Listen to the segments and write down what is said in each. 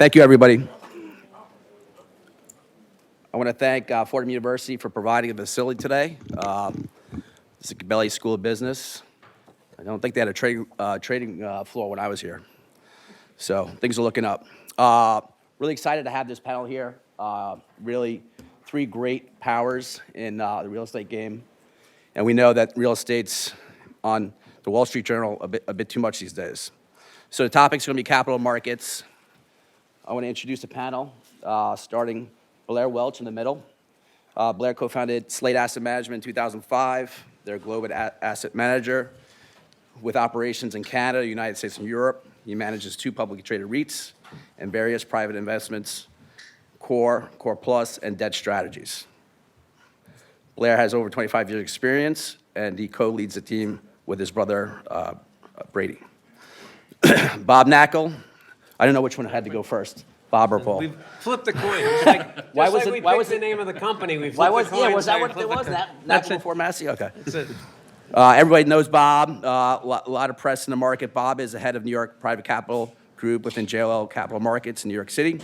Thank you, everybody. I want to thank Fordham University for providing a facility today. It's the Gabelli School of Business. I don't think they had a trading floor when I was here. So things are looking up. Really excited to have this panel here. Really three great powers in the real estate game. And we know that real estate's on the Wall Street Journal a bit too much these days. So the topic's going to be capital markets. I want to introduce the panel, starting Blair Welch in the middle. Blair co-founded Slate Asset Management in 2005. They're a global asset manager with operations in Canada, United States, and Europe. He manages 2 publicly traded REITs and various private investments, core plus, and debt strategies. Blair has over 25 years experience, and he co-leads the team with his brother, Brady. Bob Knackel. I don't know which one had to go first, Bob or Paul. We've flipped the coin. Just like, Why was we picked the name of the company, we flipped the coin. Was that what it was? Knackel before Massey? Okay. That's it. Everybody knows Bob. A lot of press in the market. Bob is the head of New York Private Capital Group within JLL Capital Markets in New York City.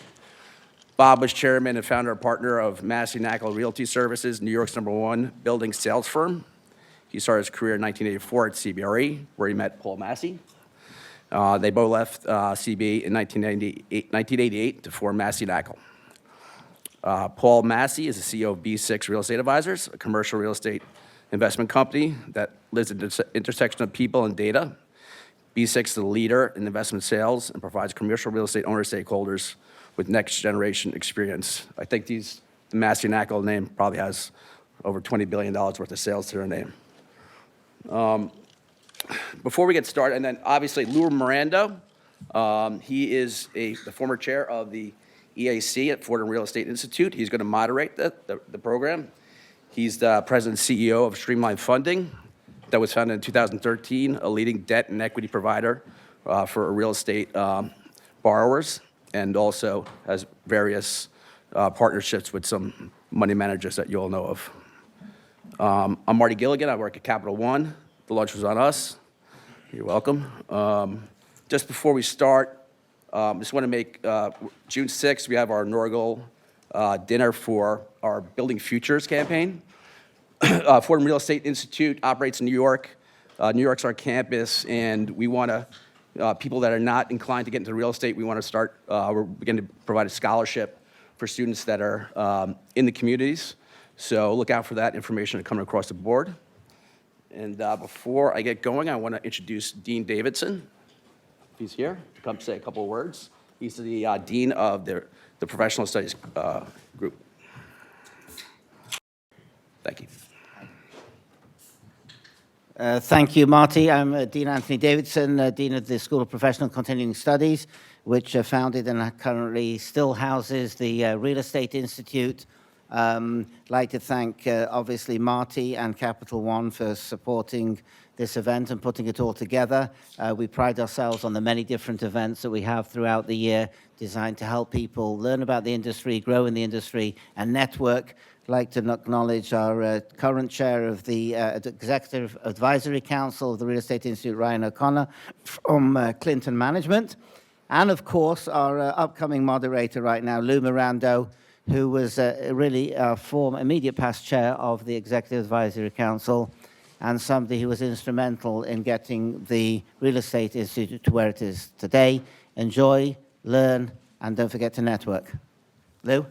Bob was chairman and founder and partner of Massey Knackel Realty Services, New York's #1 building sales firm. He started his career in 1984 at CBRE, where he met Paul Massey. They both left CB in 1988 to form Massey Knackel. Paul Massey is the CEO of B6 Real Estate Advisors, a commercial real estate investment company that lives at the intersection of people and data. B6 is the leader in investment sales and provides commercial real estate owner stakeholders with next generation experience. I think the Massey Knackel name probably has over $20 billion worth of sales to their name. Before we get started, and then obviously Lou Miranda, he is the former chair of the EAC at Fordham Real Estate Institute. He's going to moderate the program. He's the president and CEO of Streamline Funding that was founded in 2013, a leading debt and equity provider for real estate borrowers, and also has various partnerships with some money managers that you all know of. I'm Marty Gilligan. I work at Capital One. The lunch was on us. You're welcome. Just before we start, I just want to make June 6th, we have our inaugural dinner for our Building Futures campaign. Fordham Real Estate Institute operates in New York. New York's our campus, and we want to, people that are not inclined to get into real estate, we want to start, we're beginning to provide a scholarship for students that are in the communities. So look out for that information coming across the board. And before I get going, I want to introduce Dean Davidson. He's here to come say a couple of words. He's the dean of the Professional Studies group. Thank you. Thank you, Marty. I'm Dean Anthony Davidson, Dean of the School of Professional Continuing Studies, which founded and currently still houses the Real Estate Institute. Like to thank, obviously, Marty and Capital One for supporting this event and putting it all together. We pride ourselves on the many different events that we have throughout the year designed to help people learn about the industry, grow in the industry, and network. I'd like to acknowledge our current chair of the Executive Advisory Council of the Real Estate Institute, Ryan O'Connor, from Clinton Management. And, of course, our upcoming moderator right now, Lou Miranda, who was really a former immediate past chair of the Executive Advisory Council and somebody who was instrumental in getting the Real Estate Institute to where it is today. Enjoy, learn, and don't forget to network. Lou?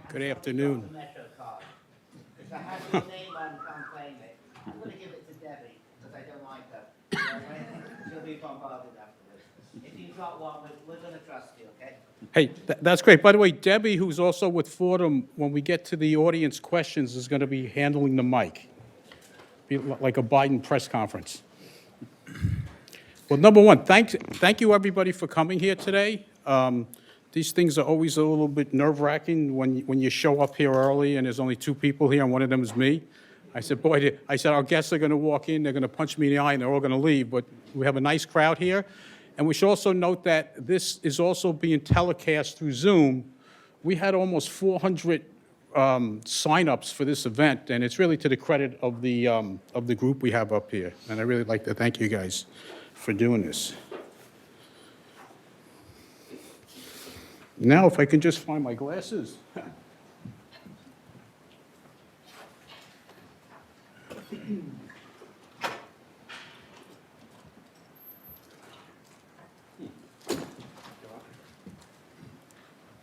Good afternoon. If I had your name, I can't claim it. I'm going to give it to Debbie because I don't like her. She'll be bombarded afterwards. If you've got one, we're going to trust you, okay? Hey, that's great. By the way, Debbie, who's also with Fordham, when we get to the audience questions, is going to be handling the mic. Be like a Biden press conference. Well, number one, thank you, everybody, for coming here today. These things are always a little bit nerve-wracking when you show up here early and there's only 2 people here, and one of them is me. I said, boy, our guests are going to walk in, they're going to punch me in the eye, and they're all going to leave. But we have a nice crowd here. And we should also note that this is also being telecast through Zoom. We had almost 400 signups for this event, and it's really to the credit of the group we have up here. And I really like to thank you guys for doing this. Now, if I can just find my glasses.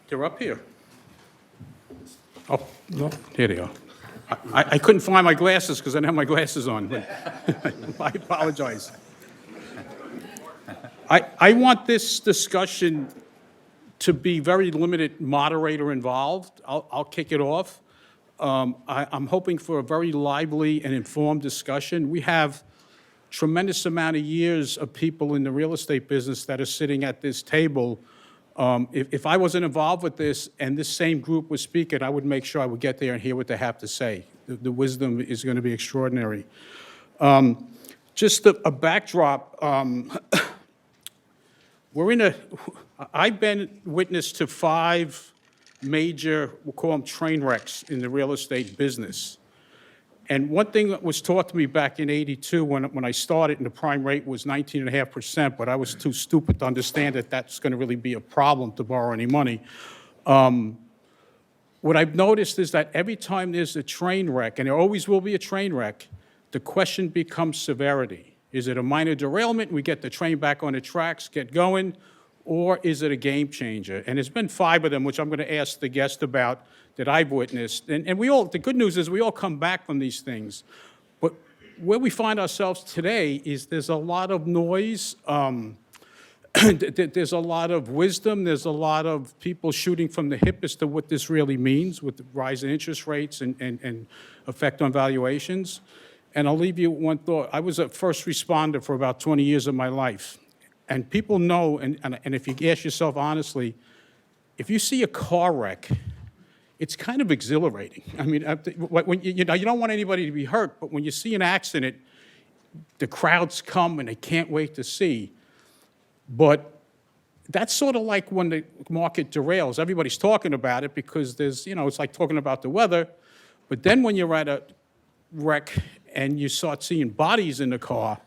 They're up here. Oh, no, here they are. I couldn't find my glasses because I didn't have my glasses on. But I apologize. I want this discussion to be very limited moderator involved. I'll kick it off. I'm hoping for a very lively and informed discussion. We have tremendous amount of years of people in the real estate business that are sitting at this table. If I wasn't involved with this and this same group was speaking, I would make sure I would get there and hear what they have to say. The wisdom is going to be extraordinary. Just a backdrop. I've been witness to 5 major, we'll call them train wrecks in the real estate business. And one thing that was taught to me back in '82 when I started, and the prime rate was 19.5%, but I was too stupid to understand that that's going to really be a problem to borrow any money. What I've noticed is that every time there's a train wreck, and there always will be a train wreck, the question becomes severity. Is it a minor derailment, we get the train back on the tracks, get going, or is it a game changer? And there's been 5 of them, which I'm going to ask the guest about, that I've witnessed. And we all, the good news is we all come back from these things. But where we find ourselves today is there's a lot of noise, there's a lot of wisdom, there's a lot of people shooting from the hip as to what this really means with the rise in interest rates and effect on valuations. And I'll leave you with one thought. I was a first responder for about 20 years of my life. And people know, and if you ask yourself honestly, if you see a car wreck, it's kind of exhilarating. I mean, when you don't want anybody to be hurt, but when you see an accident, the crowds come and they can't wait to see. But that's sort of like when the market derails. Everybody's talking about it because there's, it's like talking about the weather. But then when you're at a wreck and you start seeing bodies in the car,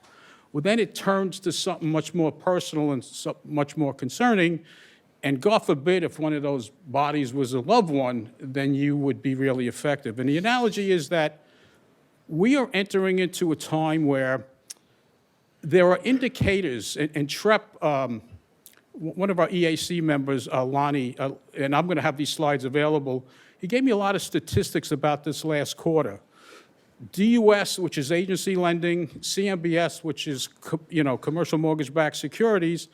well, then it turns to something much more personal and much more concerning. And God forbid, if one of those bodies was a loved one, then you would be really effective. And the analogy is that we are entering into a time where there are indicators, and Trep, one of our EAC members, Lonnie, and I'm going to have these slides available, he gave me a lot of statistics about this last quarter. DUS, which is agency lending, CMBS, which is commercial mortgage-backed securities,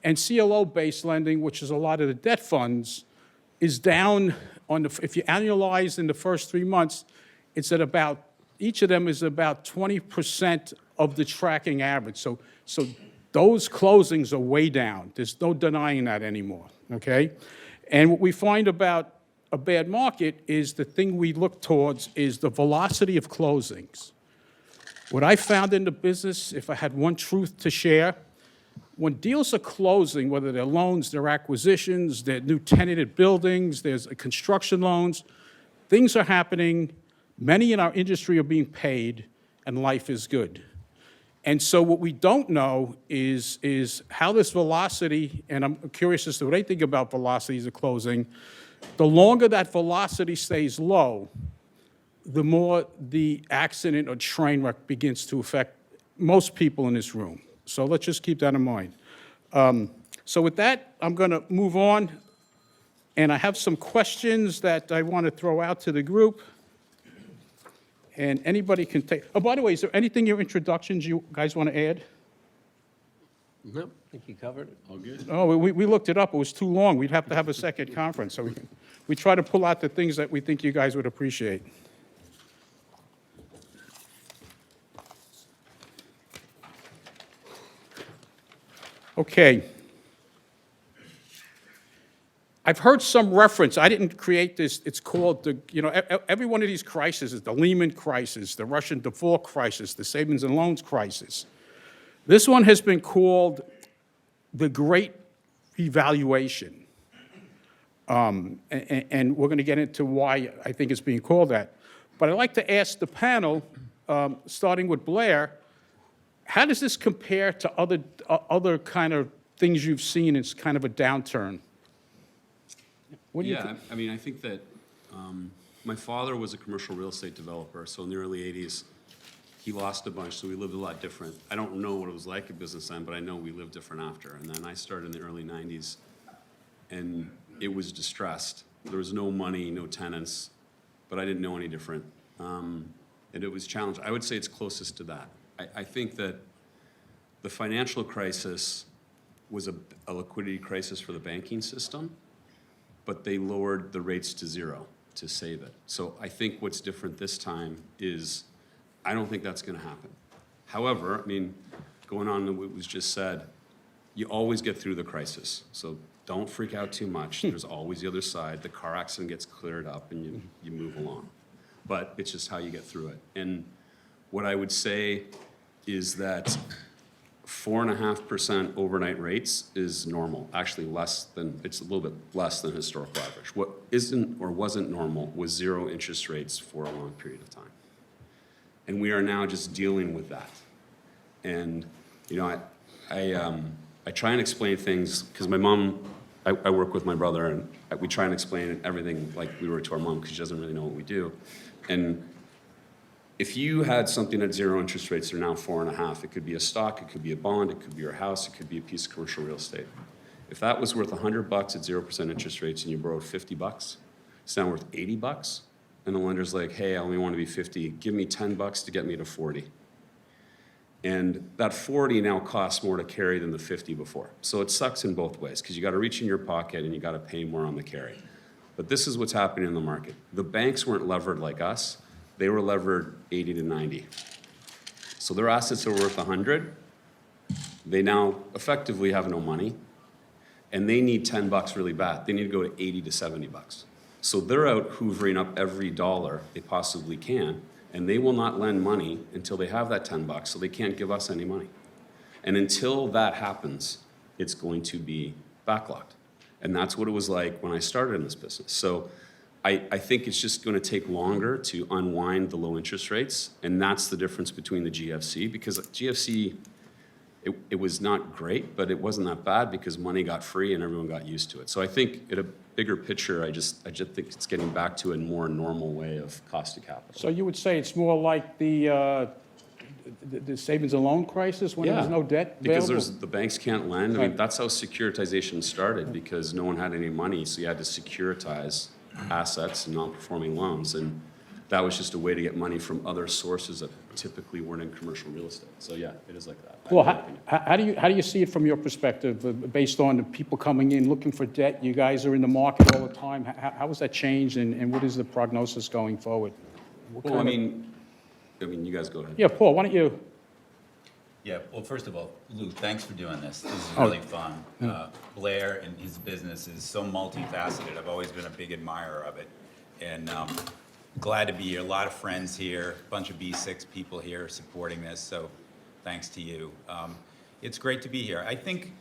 and CLO-based lending, which is a lot of the debt funds, is down if you annualize in the first 3 months, it's at about, each of them is about 20% of the tracking average. So those closings are way down. There's no denying that anymore, okay? And what we find about a bad market is the thing we look towards is the velocity of closings. What I found in the business, if I had one truth to share, when deals are closing, whether they're loans, they're acquisitions, they're new tenanted buildings, there's construction loans, things are happening, many in our industry are being paid, and life is good. And so what we don't know is how this velocity, and I'm curious as to what they think about velocities of closing, the longer that velocity stays low, the more the accident or train wreck begins to affect most people in this room. So let's just keep that in mind. So with that, I'm going to move on, and I have some questions that I want to throw out to the group. And anybody can take, oh, by the way, is there anything in your introductions you guys want to add? Nope, I think you covered it. All good. Oh, we looked it up. It was too long. We'd have to have a second conference. So we try to pull out the things that we think you guys would appreciate. Okay. I've heard some reference. I didn't create this. It's called the, every one of these crises is the Lehman crisis, the Russian default crisis, the savings and loans crisis. This one has been called the Great Revaluation. And we're going to get into why I think it's being called that. But I'd like to ask the panel, starting with Blair, how does this compare to other kind of things you've seen as kind of a downturn? What do you Yeah, think? I mean, I think that my father was a commercial real estate developer, so in the early 80s, he lost a bunch, so we lived a lot different. I don't know what it was like at business time, but I know we lived different after. And then I started in the early 90s, and it was distressed. There was no money, no tenants, but I didn't know any different. And it was challenging. I would say it's closest to that. I think that the financial crisis was a liquidity crisis for the banking system, but they lowered the rates to zero to save it. So I think what's different this time is I don't think that's going to happen. However, I mean, going on to what was just said, you always get through the crisis. So don't freak out too much. There's always the other side. The car accident gets cleared up and you move along. But it's just how you get through it. And what I would say is that 4.5% overnight rates is normal, actually it's a little bit less than historical average. What isn't or wasn't normal was zero interest rates for a long period of time. And we are now just dealing with that. And, you know, I try and explain things, because my mom, I work with my brother, and we try and explain everything like we were to our mom, because she doesn't really know what we do. And if you had something at zero interest rates, they're now 4.5. It could be a stock, it could be a bond, it could be your house, it could be a piece of commercial real estate. If that was worth $100 at 0% interest rates and you borrowed $50, it's now worth $80. And the lender's like, hey, I only want to be 50. Give me $10 to get me to 40. And that 40 now costs more to carry than the 50 before. So it sucks in both ways, because you got to reach in your pocket and you got to pay more on the carry. But this is what's happening in the market. The banks weren't levered like us. They were levered 80 to 90. So their assets are worth 100. They now effectively have no money, and they need $10 really bad. They need to go to 80 to 70 bucks. So they're out hoovering up every dollar they possibly can, and they will not lend money until they have that $10, so they can't give us any money. And until that happens, it's going to be backlogged. And that's what it was like when I started in this business. So I think it's just going to take longer to unwind the low interest rates, and that's the difference between the GFC, because GFC, it was not great, but it wasn't that bad because money got free and everyone got used to it. So I think in a bigger picture, I just think it's getting back to a more normal way of cost of capital. So you would say it's more like the savings and loan crisis when there was no debt available? Because the banks can't lend. I mean, Right. that's how securitization started, because no one had any money, so you had to securitize assets and non-performing loans, and that was just a way to get money from other sources that typically weren't in commercial real estate. So yeah, it is like that. Well, in my opinion. how do you see it from your perspective, based on the people coming in looking for debt? You guys are in the market all the time. How has that changed, and what is the prognosis going forward? What Well, I kind of- mean, you guys go ahead. Yeah, Paul, why don't you? Yeah, well, first of all, Lou, thanks for doing this. This is Oh. really fun. Blair and his business is so multifaceted. I've always been a big admirer of it. And glad to be here. A lot of friends here, a bunch of B6 people here supporting this, so thanks to you. It's great to be here. I think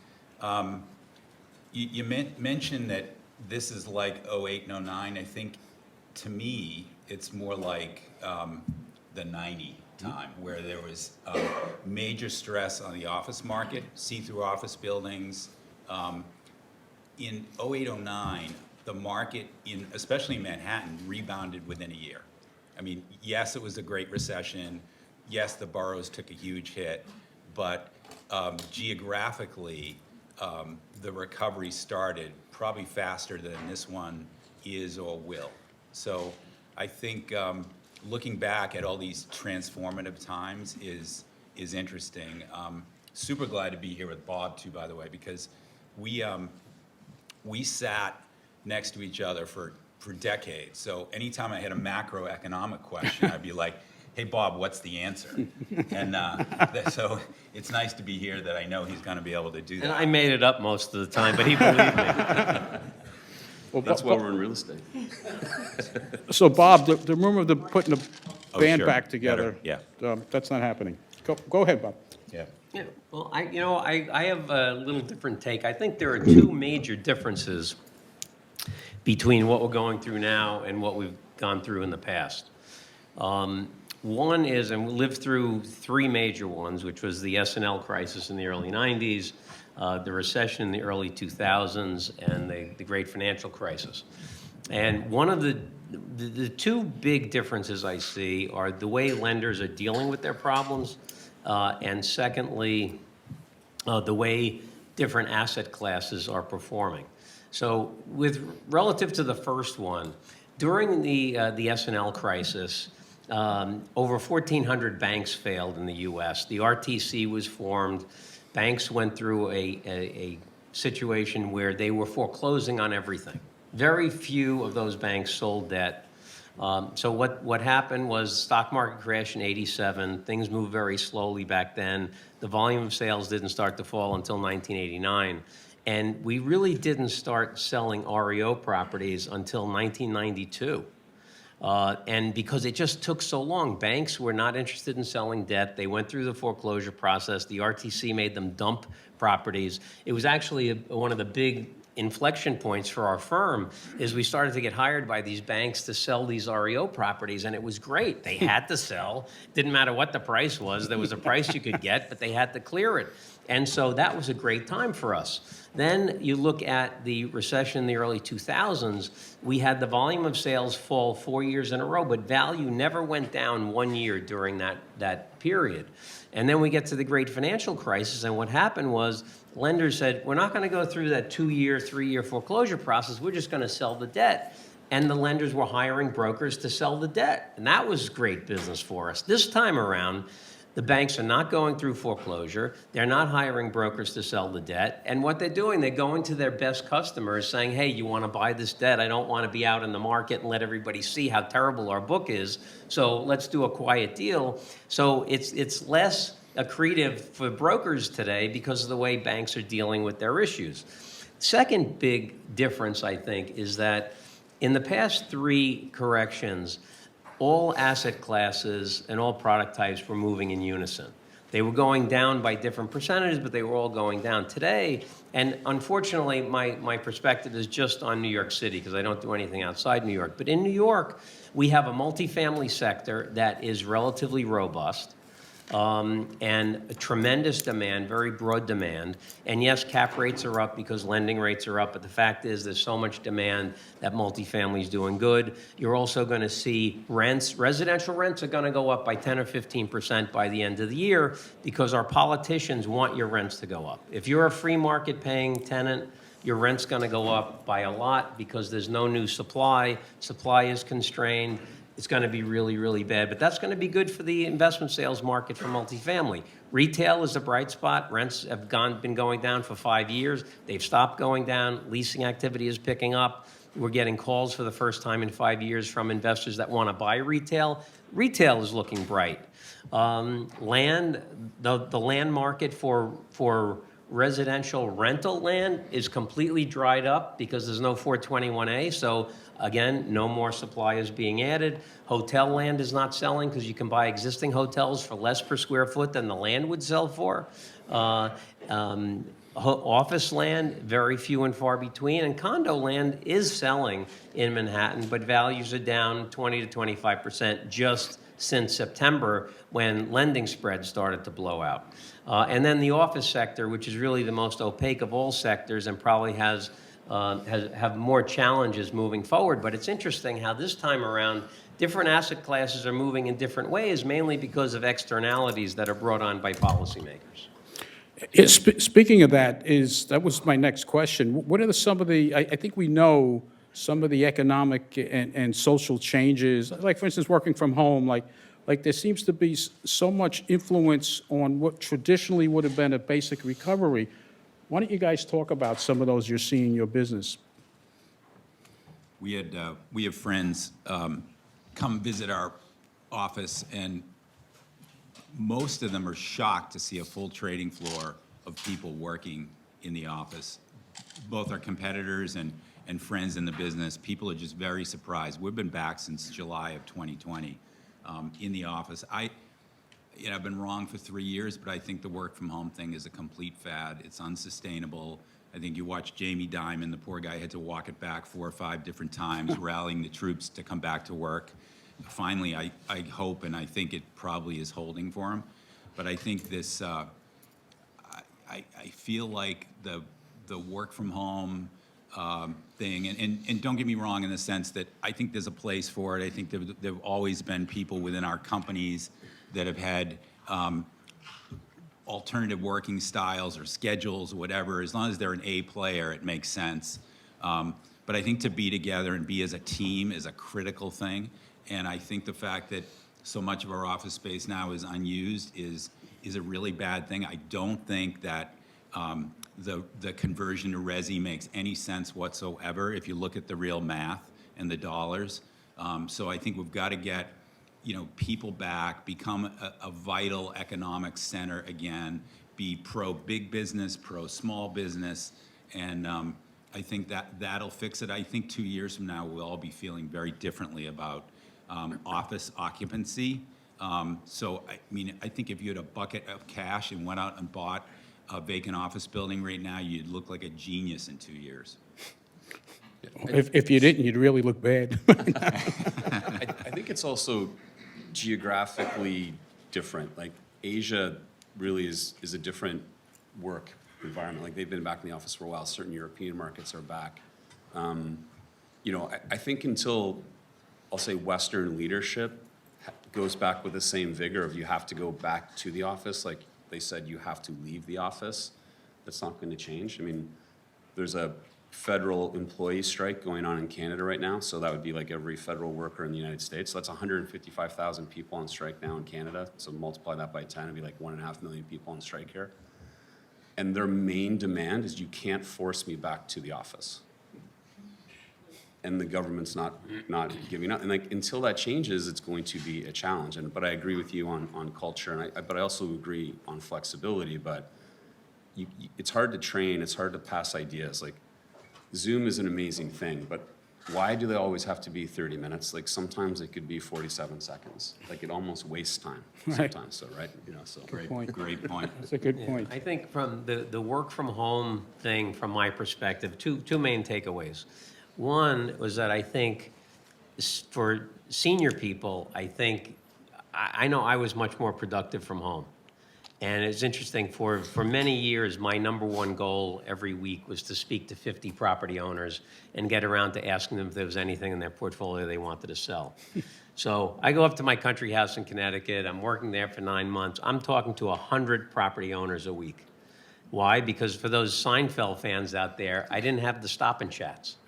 you mentioned that this is like 08 and 09. I think, to me, it's more like the 90 time, where there was major stress on the office market, see-through office buildings. In 08, 09, the market, especially in Manhattan, rebounded within a year. I mean, yes, it was a Great Recession. Yes, the boroughs took a huge hit. But geographically, the recovery started probably faster than this one is or will. So I think looking back at all these transformative times is interesting. Super glad to be here with Bob too, by the way, because we sat next to each other for decades. So anytime I had a macroeconomic question, I'd be like, hey, Bob, what's the answer? And so it's nice to be here that I know he's going to be able to do that. And I made it up most of the time, but he believed me. Well, That's why we're in real estate. So, Bob, the rumor of putting the Oh, band sure. back together, Better, that's not happening. Go ahead, Bob. Yeah. Yeah, well, I have a little different take. I think there are two major differences between what we're going through now and what we've gone through in the past. One is, and we lived through three major ones, which was the S&L crisis in the early 90s, the recession in the early 2000s, and the great financial crisis. And one of the two big differences I see are the way lenders are dealing with their problems, and secondly, the way different asset classes are performing. So relative to the first one, during the S&L crisis, over 1,400 banks failed in the U.S. The RTC was formed. Banks went through a situation where they were foreclosing on everything. Very few of those banks sold debt. So what happened was stock market crash in '87. Things moved very slowly back then. The volume of sales didn't start to fall until 1989. And we really didn't start selling REO properties until 1992. And because it just took so long, banks were not interested in selling debt. They went through the foreclosure process. The RTC made them dump properties. It was actually one of the big inflection points for our firm is we started to get hired by these banks to sell these REO properties, and it was great. They had to sell. Didn't matter what the price was. There was a price you could get, but they had to clear it. And so that was a great time for us. Then you look at the recession in the early 2000s, we had the volume of sales fall 4 years in a row, but value never went down 1 year during that period. And then we get to the great financial crisis, and what happened was lenders said, we're not going to go through that 2-year, 3-year foreclosure process. We're just going to sell the debt. And the lenders were hiring brokers to sell the debt. And that was great business for us. This time around, the banks are not going through foreclosure. They're not hiring brokers to sell the debt. And what they're doing, they're going to their best customers saying, hey, you want to buy this debt? I don't want to be out in the market and let everybody see how terrible our book is. So let's do a quiet deal. So it's less accretive for brokers today because of the way banks are dealing with their issues. Second big difference, I think, is that in the past 3 corrections, all asset classes and all product types were moving in unison. They were going down by different percentages, but they were all going down. Today, and unfortunately, my perspective is just on New York City because I don't do anything outside New York. But in New York, we have a multifamily sector that is relatively robust. And a tremendous demand, very broad demand. And yes, cap rates are up because lending rates are up, but the fact is there's so much demand that multifamily is doing good. You're also going to see rents, residential rents are going to go up by 10 or 15% by the end of the year because our politicians want your rents to go up. If you're a free market paying tenant, your rent's going to go up by a lot because there's no new supply. Supply is constrained. It's going to be really, really bad. But that's going to be good for the investment sales market for multifamily. Retail is a bright spot. Rents have been going down for 5 years. They've stopped going down. Leasing activity is picking up. We're getting calls for the first time in 5 years from investors that want to buy retail. Retail is looking bright. Land, the land market for residential rental land is completely dried up because there's no 421A. So again, no more supply is being added. Hotel land is not selling because you can buy existing hotels for less per square foot than the land would sell for. Office land, very few and far between. And condo land is selling in Manhattan, but values are down 20 to 25% just since September when lending spreads started to blow out. And then the office sector, which is really the most opaque of all sectors and probably have more challenges moving forward. But it's interesting how this time around, different asset classes are moving in different ways, mainly because of externalities that are brought on by policymakers. Speaking of that, that was my next question. What are some of the, I think we know some of the economic and social changes, like for instance, working from home, like there seems to be so much influence on what traditionally would have been a basic recovery. Why don't you guys talk about some of those you're seeing in your business? We have friends come visit our office, and most of them are shocked to see a full trading floor of people working in the office. Both our competitors and friends in the business, people are just very surprised. We've been back since July of 2020 in the office. I've been wrong for 3 years, but I think the work from home thing is a complete fad. It's unsustainable. I think you watch Jamie Dimon, the poor guy had to walk it back 4 or 5 different times, rallying the troops to come back to work. Finally, I hope, and I think it probably is holding for him. But I think this, I feel like the work from home thing, and don't get me wrong in the sense that I think there's a place for it. I think there have always been people within our companies that have had alternative working styles or schedules or whatever. As long as they're an A player, it makes sense. But I think to be together and be as a team is a critical thing. And I think the fact that so much of our office space now is unused is a really bad thing. I don't think that the conversion to resi makes any sense whatsoever if you look at the real math and the dollars. So I think we've got to get people back, become a vital economic center again, be pro big business, pro small business, and I think that'll fix it. I think 2 years from now we'll all be feeling very differently about office occupancy. So I mean, I think if you had a bucket of cash and went out and bought a vacant office building right now, you'd look like a genius in 2 years. If you didn't, you'd really look bad. I think it's also geographically different. Like Asia really is a different work environment. Like they've been back in the office for a while. Certain European markets are back. I think until, I'll say, Western leadership goes back with the same vigor of you have to go back to the office, like they said you have to leave the office, that's not going to change. I mean, there's a federal employee strike going on in Canada right now, so that would be like every federal worker in the United States. So that's 155,000 people on strike now in Canada. So multiply that by 10, it'd be like 1.5 million people on strike here. And their main demand is you can't force me back to the office. And the government's not giving up. And like until that changes, it's going to be a challenge. But I agree with you on culture, and but I also agree on flexibility. But it's hard to train. It's hard to pass ideas. Like Zoom is an amazing thing, but why do they always have to be 30 minutes? Like sometimes it could be 47 seconds. Like it almost wastes time sometimes. So right, so Good point. Great point. That's a good point. I think from the work from home thing, from my perspective, two main takeaways. One was that I think for senior people, I know I was much more productive from home. And it's interesting, for many years, my number one goal every week was to speak to 50 property owners and get around to asking them if there was anything in their portfolio they wanted to sell. So I go up to my country house in Connecticut. I'm working there for 9 months. I'm talking to 100 property owners a week. Why? Because for those Seinfeld fans out there, I didn't have the stop and chats.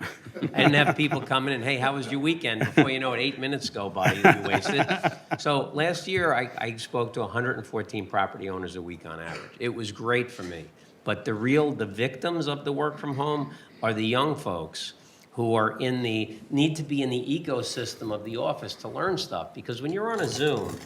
I didn't have people coming in, hey, how was your weekend? Before you know it, 8 minutes go by you wasted. So last year, I spoke to 114 property owners a week on average. It was great for me. But the victims of the work from home are the young folks who are need to be in the ecosystem of the office to learn stuff. Because when you're on a Zoom,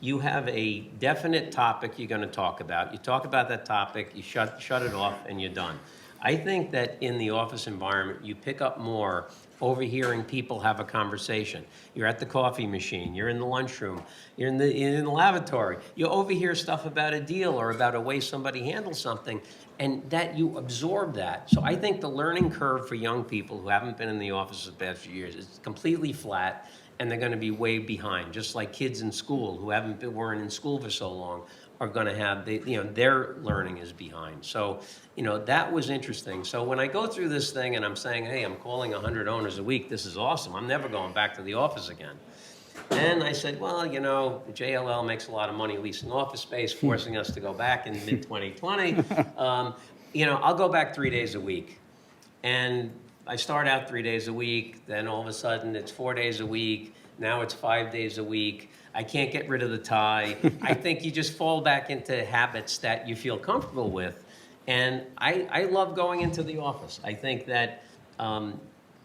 you have a definite topic you're going to talk about. You talk about that topic, you shut it off, and you're done. I think that in the office environment, you pick up more overhearing people have a conversation. You're at the coffee machine, you're in the lunchroom, you're in the lavatory. You overhear stuff about a deal or about a way somebody handles something, and that you absorb that. So I think the learning curve for young people who haven't been in the office the past few years is completely flat, and they're going to be way behind, just like kids in school who weren't in school for so long are going to have, their learning is behind. So, that was interesting. So when I go through this thing and I'm saying, hey, I'm calling 100 owners a week, this is awesome. I'm never going back to the office again. And I said, well, the JLL makes a lot of money leasing office space, forcing us to go back in mid-2020. I'll go back 3 days a week. And I start out 3 days a week, then all of a sudden it's 4 days a week, now it's 5 days a week. I can't get rid of the tie. I think you just fall back into habits that you feel comfortable with. And I love going into the office. I think that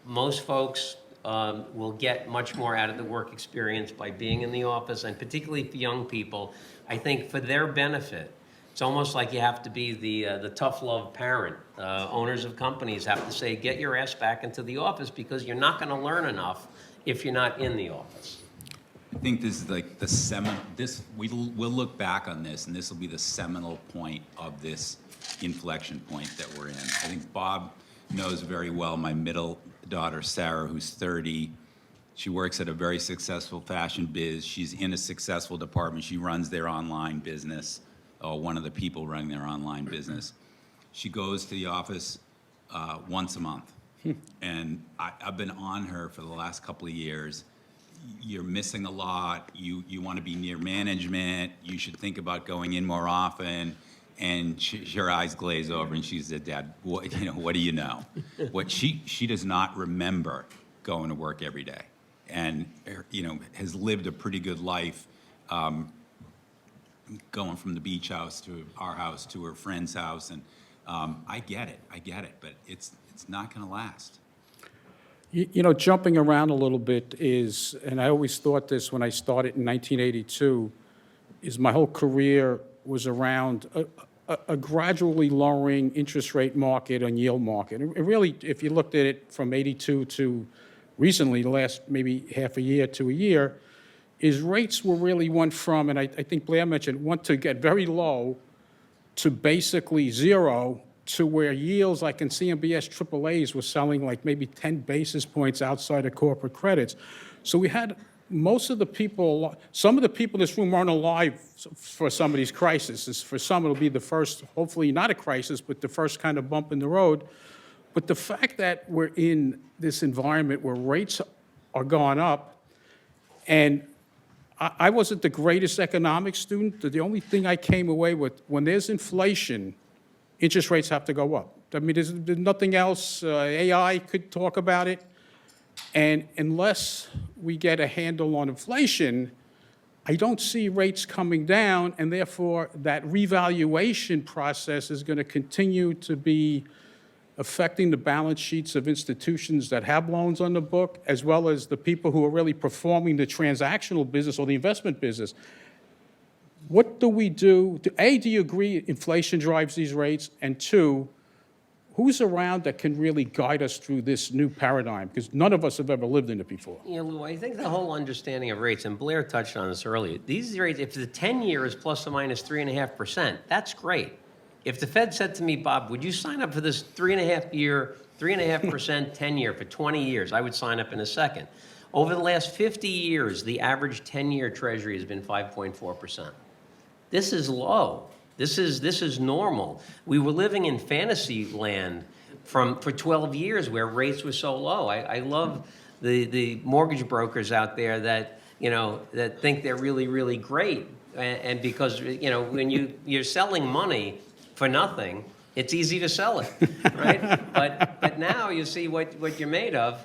most folks will get much more out of the work experience by being in the office, and particularly for young people, I think for their benefit. It's almost like you have to be the tough love parent. Owners of companies have to say, get your ass back into the office because you're not going to learn enough if you're not in the office. I think this is like we'll look back on this, and this will be the seminal point of this inflection point that we're in. I think Bob knows very well my middle daughter, Sarah, who's 30. She works at a very successful fashion biz. She's in a successful department. She runs their online business, or one of the people running their online business. She goes to the office once a month. And I've been on her for the last couple of years. You're missing a lot. You want to be near management. You should think about going in more often. And her eyes glaze over, and she said, "Dad, what do you know?" What she does not remember going to work every day, and has lived a pretty good life, going from the beach house to our house to her friend's house, and I get it, but it's not going to last. Jumping around a little bit is, and I always thought this when I started in 1982, is my whole career was around a gradually lowering interest rate market and yield market. And really, if you looked at it from 82 to recently, the last maybe half a year to a year, is rates went from, and I think Blair mentioned, went to get very low to basically zero, to where yields like in CMBS AAAs were selling like maybe 10 basis points outside of corporate credits. So we had most of the people, some of the people in this room aren't alive for some of these crises. For some, it'll be the first, hopefully not a crisis, but the first kind of bump in the road. But the fact that we're in this environment where rates are going up, and I wasn't the greatest economics student. The only thing I came away with, when there's inflation, interest rates have to go up. I mean, there's nothing else. AI could talk about it. And unless we get a handle on inflation, I don't see rates coming down, and therefore that revaluation process is going to continue to be affecting the balance sheets of institutions that have loans on the book, as well as the people who are really performing the transactional business or the investment business. What do we do? A, do you agree inflation drives these rates? And two, who's around that can really guide us through this new paradigm? Because none of us have ever lived in it before. Lou, I think the whole understanding of rates, and Blair touched on this earlier, these rates, if the 10-year is plus or minus 3.5%, that's great. If the Fed said to me, "Bob, would you sign up for this 3.5% 10-year for 20 years?" I would sign up in a second. Over the last 50 years, the average 10-year Treasury has been 5.4%. This is low. This is normal. We were living in fantasy land for 12 years where rates were so low. I love the mortgage brokers out there that that think they're really, really great, and because when you're selling money for nothing, it's easy to sell it, right? but now you see what you're made of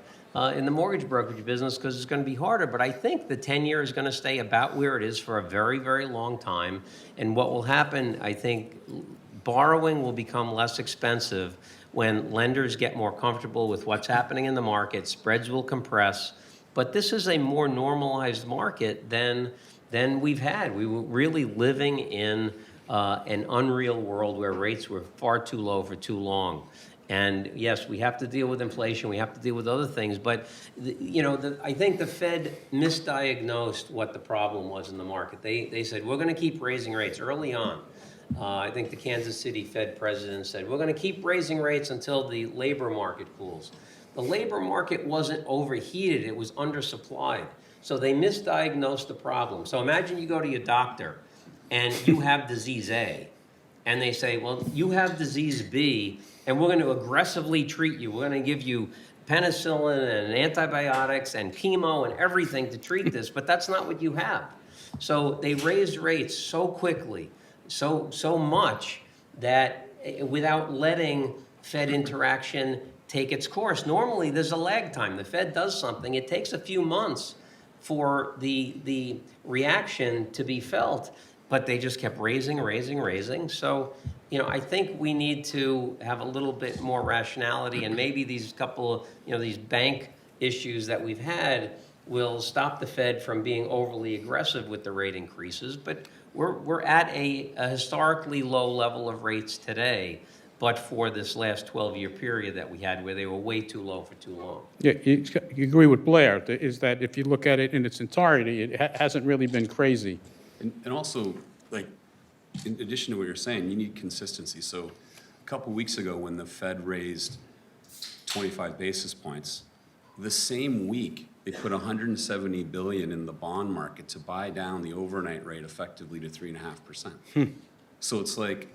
in the mortgage brokerage business, because it's going to be harder. But I think the 10-year is going to stay about where it is for a very, very long time. And what will happen, I think, borrowing will become less expensive when lenders get more comfortable with what's happening in the market. Spreads will compress. But this is a more normalized market than we've had. We were really living in an unreal world where rates were far too low for too long. And yes, we have to deal with inflation. We have to deal with other things. But I think the Fed misdiagnosed what the problem was in the market. They said, we're going to keep raising rates early on. I think the Kansas City Fed president said, we're going to keep raising rates until the labor market cools. The labor market wasn't overheated. It was undersupplied. So they misdiagnosed the problem. So imagine you go to your doctor and you have disease A. And they say, well, you have disease B, and we're going to aggressively treat you. We're going to give you penicillin and antibiotics and chemo and everything to treat this, but that's not what you have. So they raised rates so quickly, so much, that without letting Fed interaction take its course. Normally, there's a lag time. The Fed does something. It takes a few months for the reaction to be felt, but they just kept raising. So, I think we need to have a little bit more rationality, and maybe these couple of, these bank issues that we've had will stop the Fed from being overly aggressive with the rate increases. But we're at a historically low level of rates today. but for this last 12-year period that we had where they were way too low for too long. Yeah, you agree with Blair, is that if you look at it in its entirety, it hasn't really been crazy. And also, like, in addition to what you're saying, you need consistency. So a couple weeks ago, when the Fed raised 25 basis points, the same week, they put 170 billion in the bond market to buy down the overnight rate effectively to 3.5%. So it's like,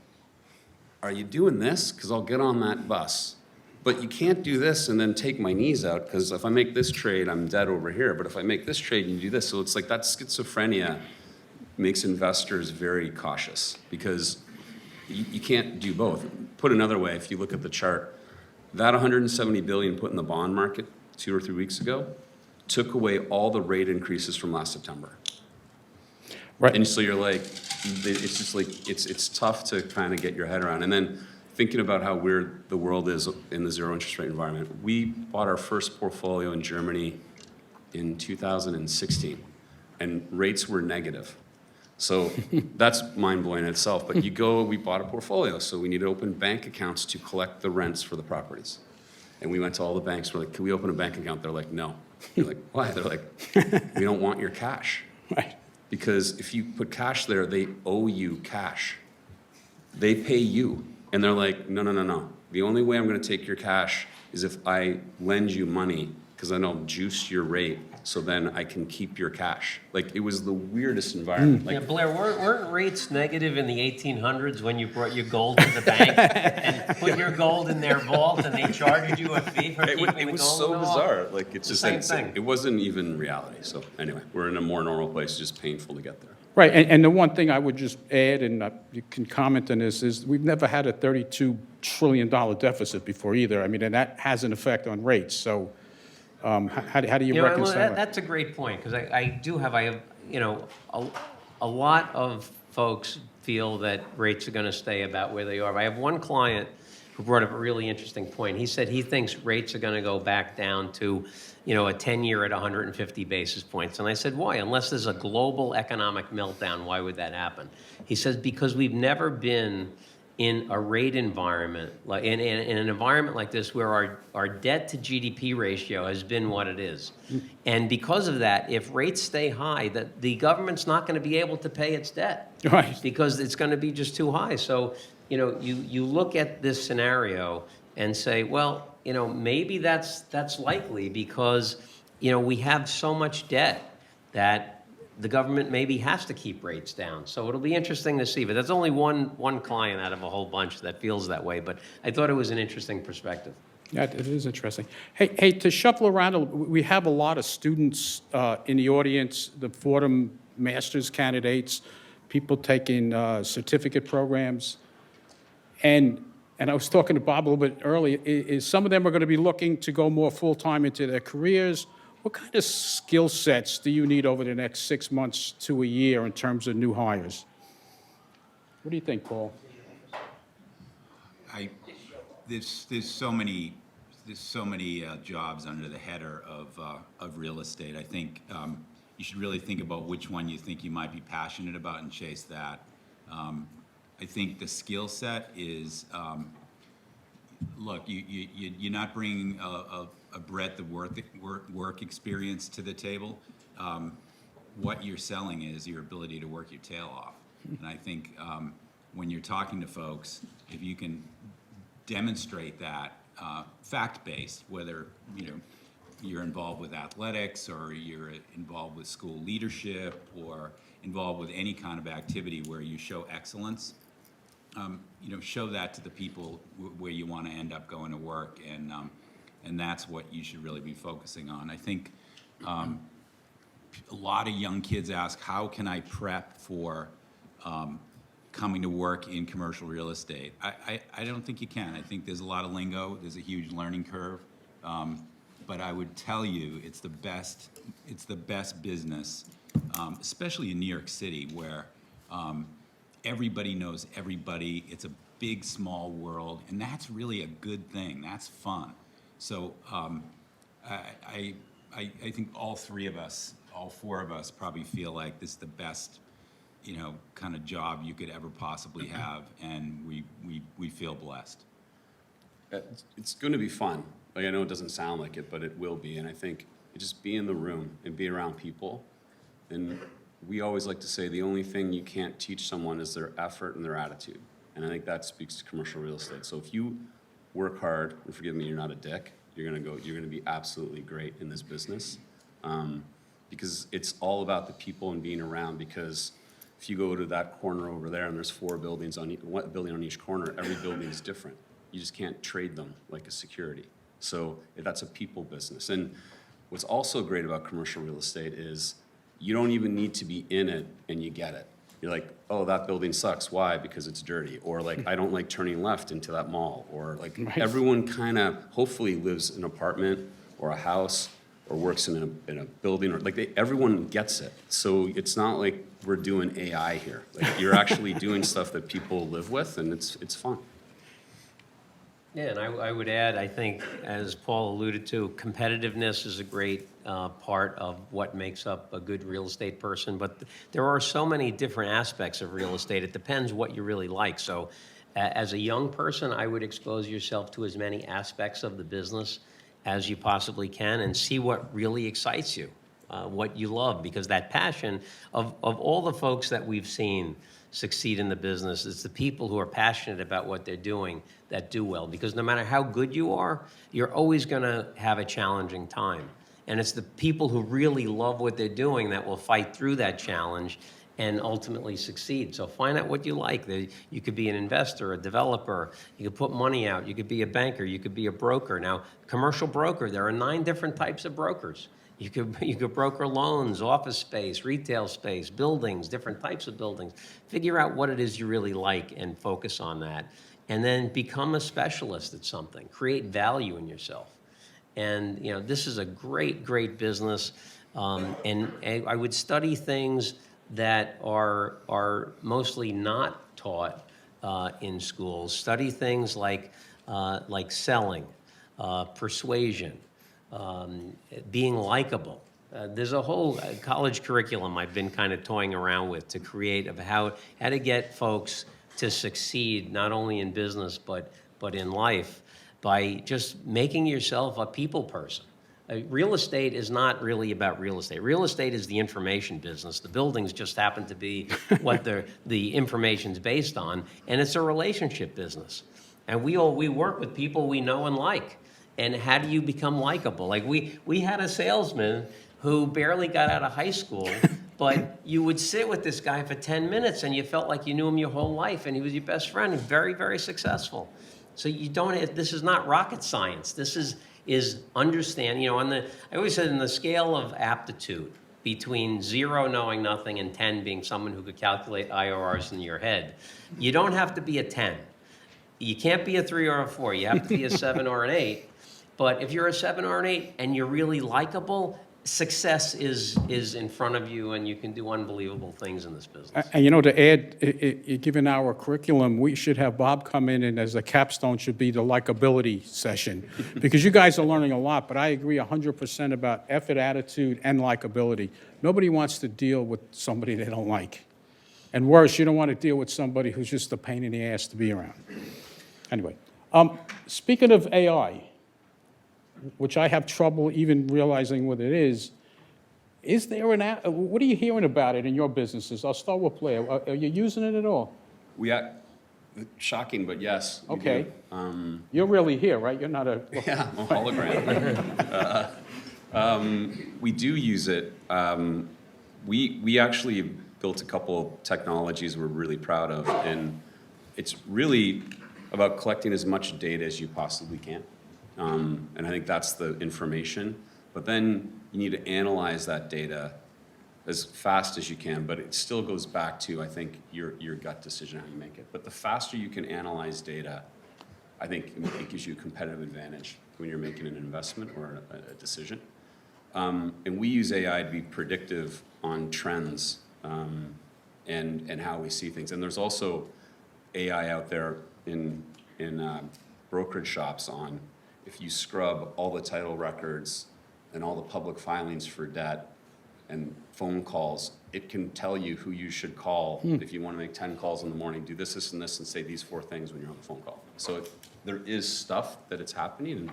are you doing this? Because I'll get on that bus. But you can't do this and then take my knees out, because if I make this trade, I'm dead over here. But if I make this trade and you do this, so it's like that schizophrenia makes investors very cautious, because you can't do both. Put another way, if you look at the chart, that 170 billion put in the bond market 2 or 3 weeks ago took away all the rate increases from last September. Right. And so you're like, it's just like, it's tough to kind of get your head around. And then thinking about how weird the world is in the zero interest rate environment. We bought our first portfolio in Germany in 2016, and rates were negative. So that's mind-blowing in itself. But we bought a portfolio, so we need to open bank accounts to collect the rents for the properties. And we went to all the banks, we're like, can we open a bank account? They're like, no. You're like, why? They're like, we don't want your cash. Right. Because if you put cash there, they owe you cash. They pay you. And they're like, no, no, no, no. The only way I'm going to take your cash is if I lend you money, because then I'll juice your rate, so then I can keep your cash. Like, it was the weirdest environment. Yeah, Like, Blair, weren't rates negative in the 1800s when you brought your gold to the bank and put your gold in their vault and they charged you a fee for keeping the gold? it was so in the vault? bizarre. Like, it's The just same thing. it wasn't even reality. So anyway, we're in a more normal place. It's just painful to get there. Right, and the one thing I would just add, and you can comment on this, is we've never had a $32 trillion deficit before either. I mean, and that has an effect on rates. So how do you You know, well, reconcile that? that's a great point, because I have, you know, a lot of folks feel that rates are going to stay about where they are. I have one client who brought up a really interesting point. He said he thinks rates are going to go back down to, you know, a 10-year at 150 basis points. And I said, why? Unless there's a global economic meltdown, why would that happen? He says, because we've never been in a rate environment, like in an environment like this where our debt to GDP ratio has been what it is. And because of that, if rates stay high, the government's not going to be able to pay its debt. Right. Because it's going to be just too high. So, you know, you look at this scenario and say, well, you know, maybe that's likely because, you know, we have so much debt that the government maybe has to keep rates down. So it'll be interesting to see. But that's only one client out of a whole bunch that feels that way. But I thought it was an interesting perspective. Yeah, it is interesting. Hey, to shuffle around, we have a lot of students in the audience, the Fordham master's candidates, people taking certificate programs. And I was talking to Bob a little bit earlier, is some of them are going to be looking to go more full-time into their careers. What kind of skill sets do you need over the next 6 months to a year in terms of new hires? What do you think, Paul? There's so many jobs under the header of real estate. I think you should really think about which one you think you might be passionate about and chase that. I think the skill set is, look, you're not bringing a breadth of work experience to the table. What you're selling is your ability to work your tail off. And I think when you're talking to folks, if you can demonstrate that fact-based, whether you're involved with athletics or you're involved with school leadership or involved with any kind of activity where you show excellence, show that to the people where you want to end up going to work, and that's what you should really be focusing on. I think a lot of young kids ask, how can I prep for coming to work in commercial real estate? I don't think you can. I think there's a lot of lingo. There's a huge learning curve. But I would tell you it's the best business, especially in New York City, where everybody knows everybody. It's a big, small world, and that's really a good thing. That's fun. So I think all four of us probably feel like this is the best, kind of job you could ever possibly have, and we feel blessed. It's going to be fun. Like, I know it doesn't sound like it, but it will be. And I think just be in the room and be around people. And we always like to say the only thing you can't teach someone is their effort and their attitude. And I think that speaks to commercial real estate. So if you work hard, and forgive me, you're not a dick, you're going to be absolutely great in this business. Because it's all about the people and being around. Because if you go to that corner over there and there's 4 buildings one building on each corner, every building is different. You just can't trade them like a security. So that's a people business. And what's also great about commercial real estate is you don't even need to be in it and you get it. You're like, oh, that building sucks. Why? Because it's dirty. Or like, I don't like turning left into that mall. Or like, everyone kind of hopefully lives in an apartment or a house or works in a building, or like everyone gets it. So it's not like we're doing AI here. Like, you're actually doing stuff that people live with, and it's fun. Yeah, and I would add, I think, as Paul alluded to, competitiveness is a great part of what makes up a good real estate person. But there are so many different aspects of real estate. It depends what you really like. So as a young person, I would expose yourself to as many aspects of the business as you possibly can and see what really excites you, what you love. Because that passion of all the folks that we've seen succeed in the business, it's the people who are passionate about what they're doing that do well. Because no matter how good you are, you're always going to have a challenging time. And it's the people who really love what they're doing that will fight through that challenge and ultimately succeed. So find out what you like. You could be an investor, a developer, you could put money out, you could be a banker, you could be a broker. Now, commercial broker, there are 9 different types of brokers. You could broker loans, office space, retail space, buildings, different types of buildings. Figure out what it is you really like and focus on that. And then become a specialist at something. Create value in yourself. And this is a great, great business. And I would study things that are mostly not taught in schools. Study things like selling, persuasion, being likable. There's a whole college curriculum I've been kind of toying around with to create of how to get folks to succeed not only in business but in life by just making yourself a people person. Real estate is not really about real estate. Real estate is the information business. The buildings just happen to be what the information's based on, and it's a relationship business. And we work with people we know and like. And how do you become likable? Like we had a salesman who barely got out of high school, but you would sit with this guy for 10 minutes and you felt like you knew him your whole life, and he was your best friend and very, very successful. So this is not rocket science. This is understand, I always said in the scale of aptitude between 0 knowing nothing and 10 being someone who could calculate IRRs in your head, you don't have to be a 10. You can't be a 3 or a 4. You have to be a 7 or an 8. But if you're a 7 or an 8 and you're really likable, success is in front of you, and you can do unbelievable things in this business. And to add, given our curriculum, we should have Bob come in, and as a capstone should be the likability session. Because you guys are learning a lot, but I agree 100% about effort, attitude, and likability. Nobody wants to deal with somebody they don't like. And worse, you don't want to deal with somebody who's just a pain in the ass to be around. Anyway, speaking of AI, which I have trouble even realizing what it is there what are you hearing about it in your businesses? I'll start with Blair. Are you using it at all? Shocking, but yes. We Okay. do. You're really here, right? You're not a... Yeah, I'm a hologram. We do use it. We actually built a couple of technologies we're really proud of, and it's really about collecting as much data as you possibly can. And I think that's the information. But then you need to analyze that data as fast as you can. But it still goes back to, I think, your gut decision, how you make it. But the faster you can analyze data, I think it gives you a competitive advantage when you're making an investment or a decision. And we use AI to be predictive on trends and how we see things. And there's also AI out there in brokerage shops on, if you scrub all the title records and all the public filings for debt, and phone calls, it can tell you who you should call. If you want to make 10 calls in the morning, do this, this, and this, and say these 4 things when you're on the phone call. So there is stuff that it's happening, and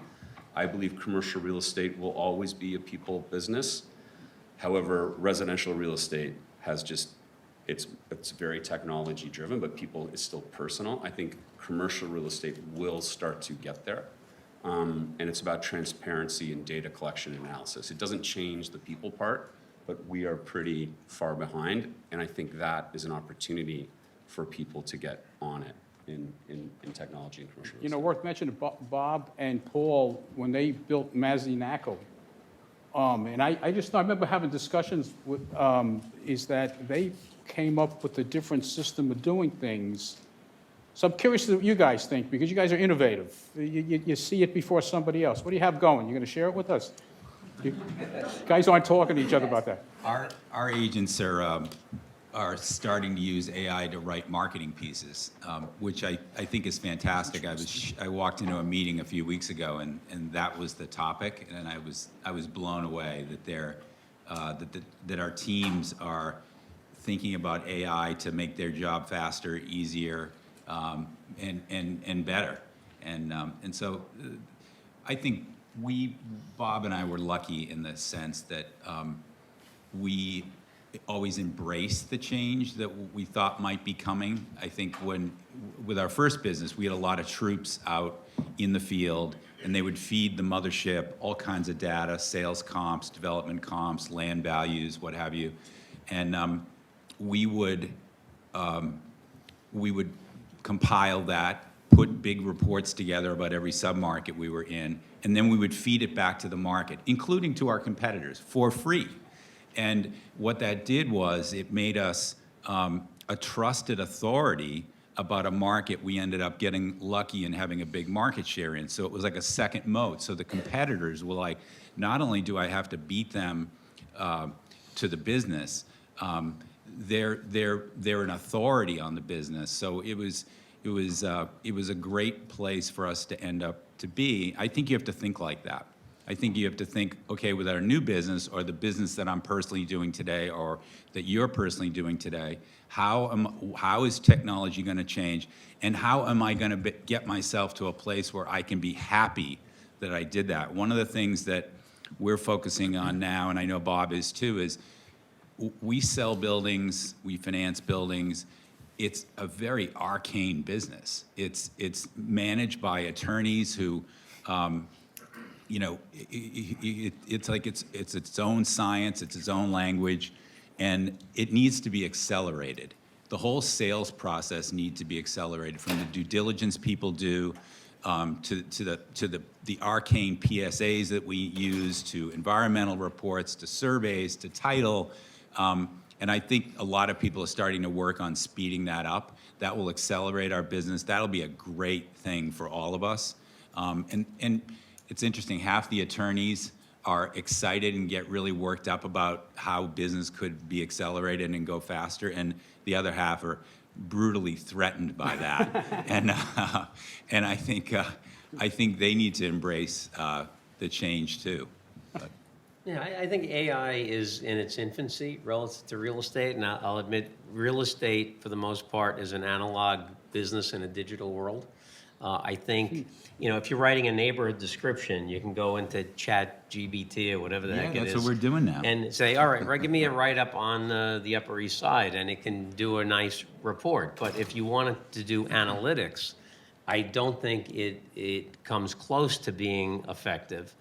I believe commercial real estate will always be a people business. However, residential real estate has just, it's very technology driven, but people is still personal. I think commercial real estate will start to get there. And it's about transparency and data collection and analysis. It doesn't change the people part, but we are pretty far behind. And I think that is an opportunity for people to get on it in technology and commercial real estate. You know, worth mentioning, Bob and Paul, when they built Mazinaco, and I remember having discussions with, is that they came up with a different system of doing things. So I'm curious what you guys think, because you guys are innovative. You see it before somebody else. What do you have going? You going to share it with us? You guys aren't talking to each other about that. Our agents are starting to use AI to write marketing pieces, which I think is fantastic. I walked into a meeting a few weeks ago, and that was the topic, and I was blown away that our teams are thinking about AI to make their job faster, easier, and better. And so I think Bob and I were lucky in the sense that we always embraced the change that we thought might be coming. I think with our first business, we had a lot of troops out in the field, and they would feed the mothership all kinds of data, sales comps, development comps, land values, what have you. And we would compile that, put big reports together about every submarket we were in, and then we would feed it back to the market, including to our competitors, for free. And what that did was it made us a trusted authority about a market we ended up getting lucky and having a big market share in. So it was like a second moat. So the competitors were like, not only do I have to beat them to the business, they're an authority on the business. So it was a great place for us to end up to be. I think you have to think like that. I think you have to think, okay, with our new business or the business that I'm personally doing today or that you're personally doing today, how is technology going to change, and how am I going to get myself to a place where I can be happy that I did that? One of the things that we're focusing on now, and I know Bob is too, is we sell buildings, we finance buildings. It's a very arcane business. It's managed by attorneys who, you know, it's like it's its own science, it's its own language, and it needs to be accelerated. The whole sales process needs to be accelerated, from the due diligence people do to the arcane PSAs that we use, to environmental reports, to surveys, to title. And I think a lot of people are starting to work on speeding that up. That will accelerate our business. That'll be a great thing for all of us. And it's interesting, half the attorneys are excited and get really worked up about how business could be accelerated and go faster, and the other half are brutally threatened by that. And I think they need to embrace the change too. Yeah, I think AI is in its infancy relative to real estate, and I'll admit real estate, for the most part, is an analog business in a digital world. I think, you know, if you're writing a neighborhood description, you can go into ChatGPT or whatever the heck it is. That's what we're doing now. And say, all right, give me a write-up on the Upper East Side, and it can do a nice report. But if you wanted to do analytics, I don't think it comes close to being effective.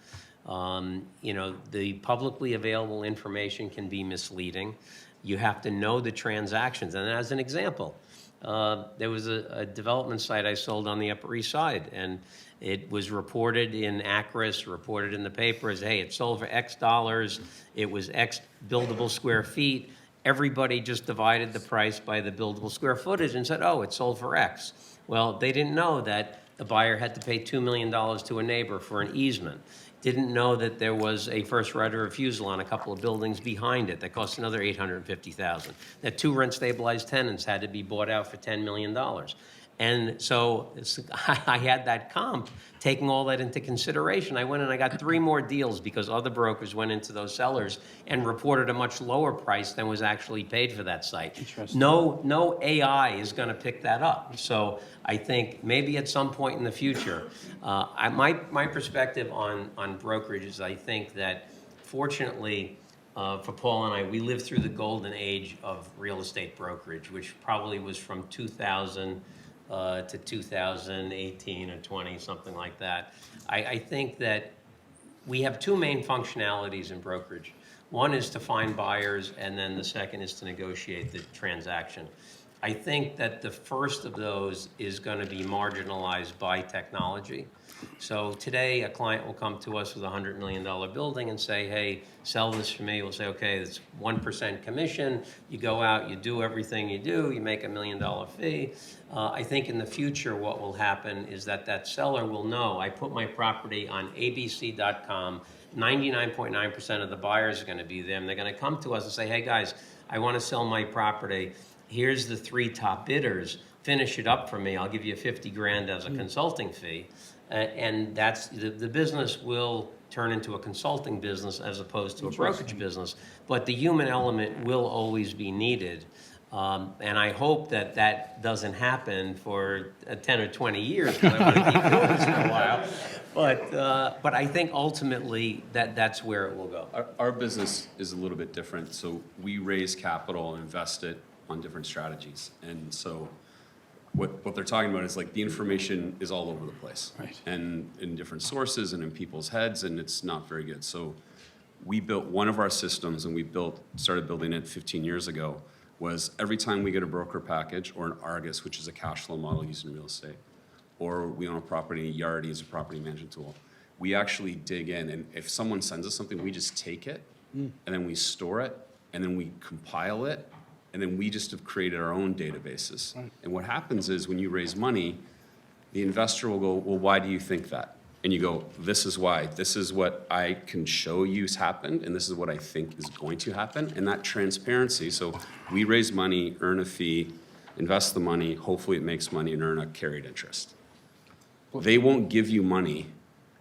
You know, the publicly available information can be misleading. You have to know the transactions. And as an example, there was a development site I sold on the Upper East Side, and it was reported in Acris, reported in the papers, hey, it sold for X dollars, it was X buildable square feet. Everybody just divided the price by the buildable square footage and said, oh, it sold for X. Well, they didn't know that the buyer had to pay $2 million to a neighbor for an easement. Didn't know that there was a first right of refusal on a couple of buildings behind it that cost another $850,000. That 2 rent-stabilized tenants had to be bought out for $10 million. And so I had that comp, taking all that into consideration. I went and I got 3 more deals because other brokers went into those sellers and reported a much lower price than was actually paid for that site. Interesting. No AI is going to pick that up. So I think maybe at some point in the future, my perspective on brokerage is I think that fortunately, for Paul and I, we lived through the golden age of real estate brokerage, which probably was from 2000 to 2018 or 20, something like that. I think that we have 2 main functionalities in brokerage. One is to find buyers, and then the second is to negotiate the transaction. I think that the first of those is going to be marginalized by technology. So today, a client will come to us with a $100 million building and say, hey, sell this for me. We'll say, okay, it's 1% commission. You go out, you do everything you do, you make $1 million fee. I think in the future, what will happen is that that seller will know, I put my property on abc.com, 99.9% of the buyers are going to be there, and they're going to come to us and say, hey, guys, I want to sell my property. Here's the 3 top bidders. Finish it up for me. I'll give you 50 grand as a consulting fee. And that's the business will turn into a consulting business as opposed to a brokerage business. But the human element will always be needed. And I hope that that doesn't happen for 10 or 20 years, because I want to keep doing this for a while. But I think ultimately that's where it will go. Our business is a little bit different. So we raise capital and invest it on different strategies. And so what they're talking about is like the information is all over the place. Right. And in different sources and in people's heads, and it's not very good. So we built one of our systems, and we started building it 15 years ago, was every time we get a broker package or an Argus, which is a cash flow model used in real estate, or we own a property, Yardi is a property management tool, we actually dig in, and if someone sends us something, we just take it, and then we store it, and then we compile it, and then we just have created our own databases. Right. And what happens is when you raise money, the investor will go, well, why do you think that? And you go, this is why. This is what I can show you has happened, and this is what I think is going to happen. And that transparency, so we raise money, earn a fee, invest the money, hopefully it makes money, and earn a carried interest. They won't give you money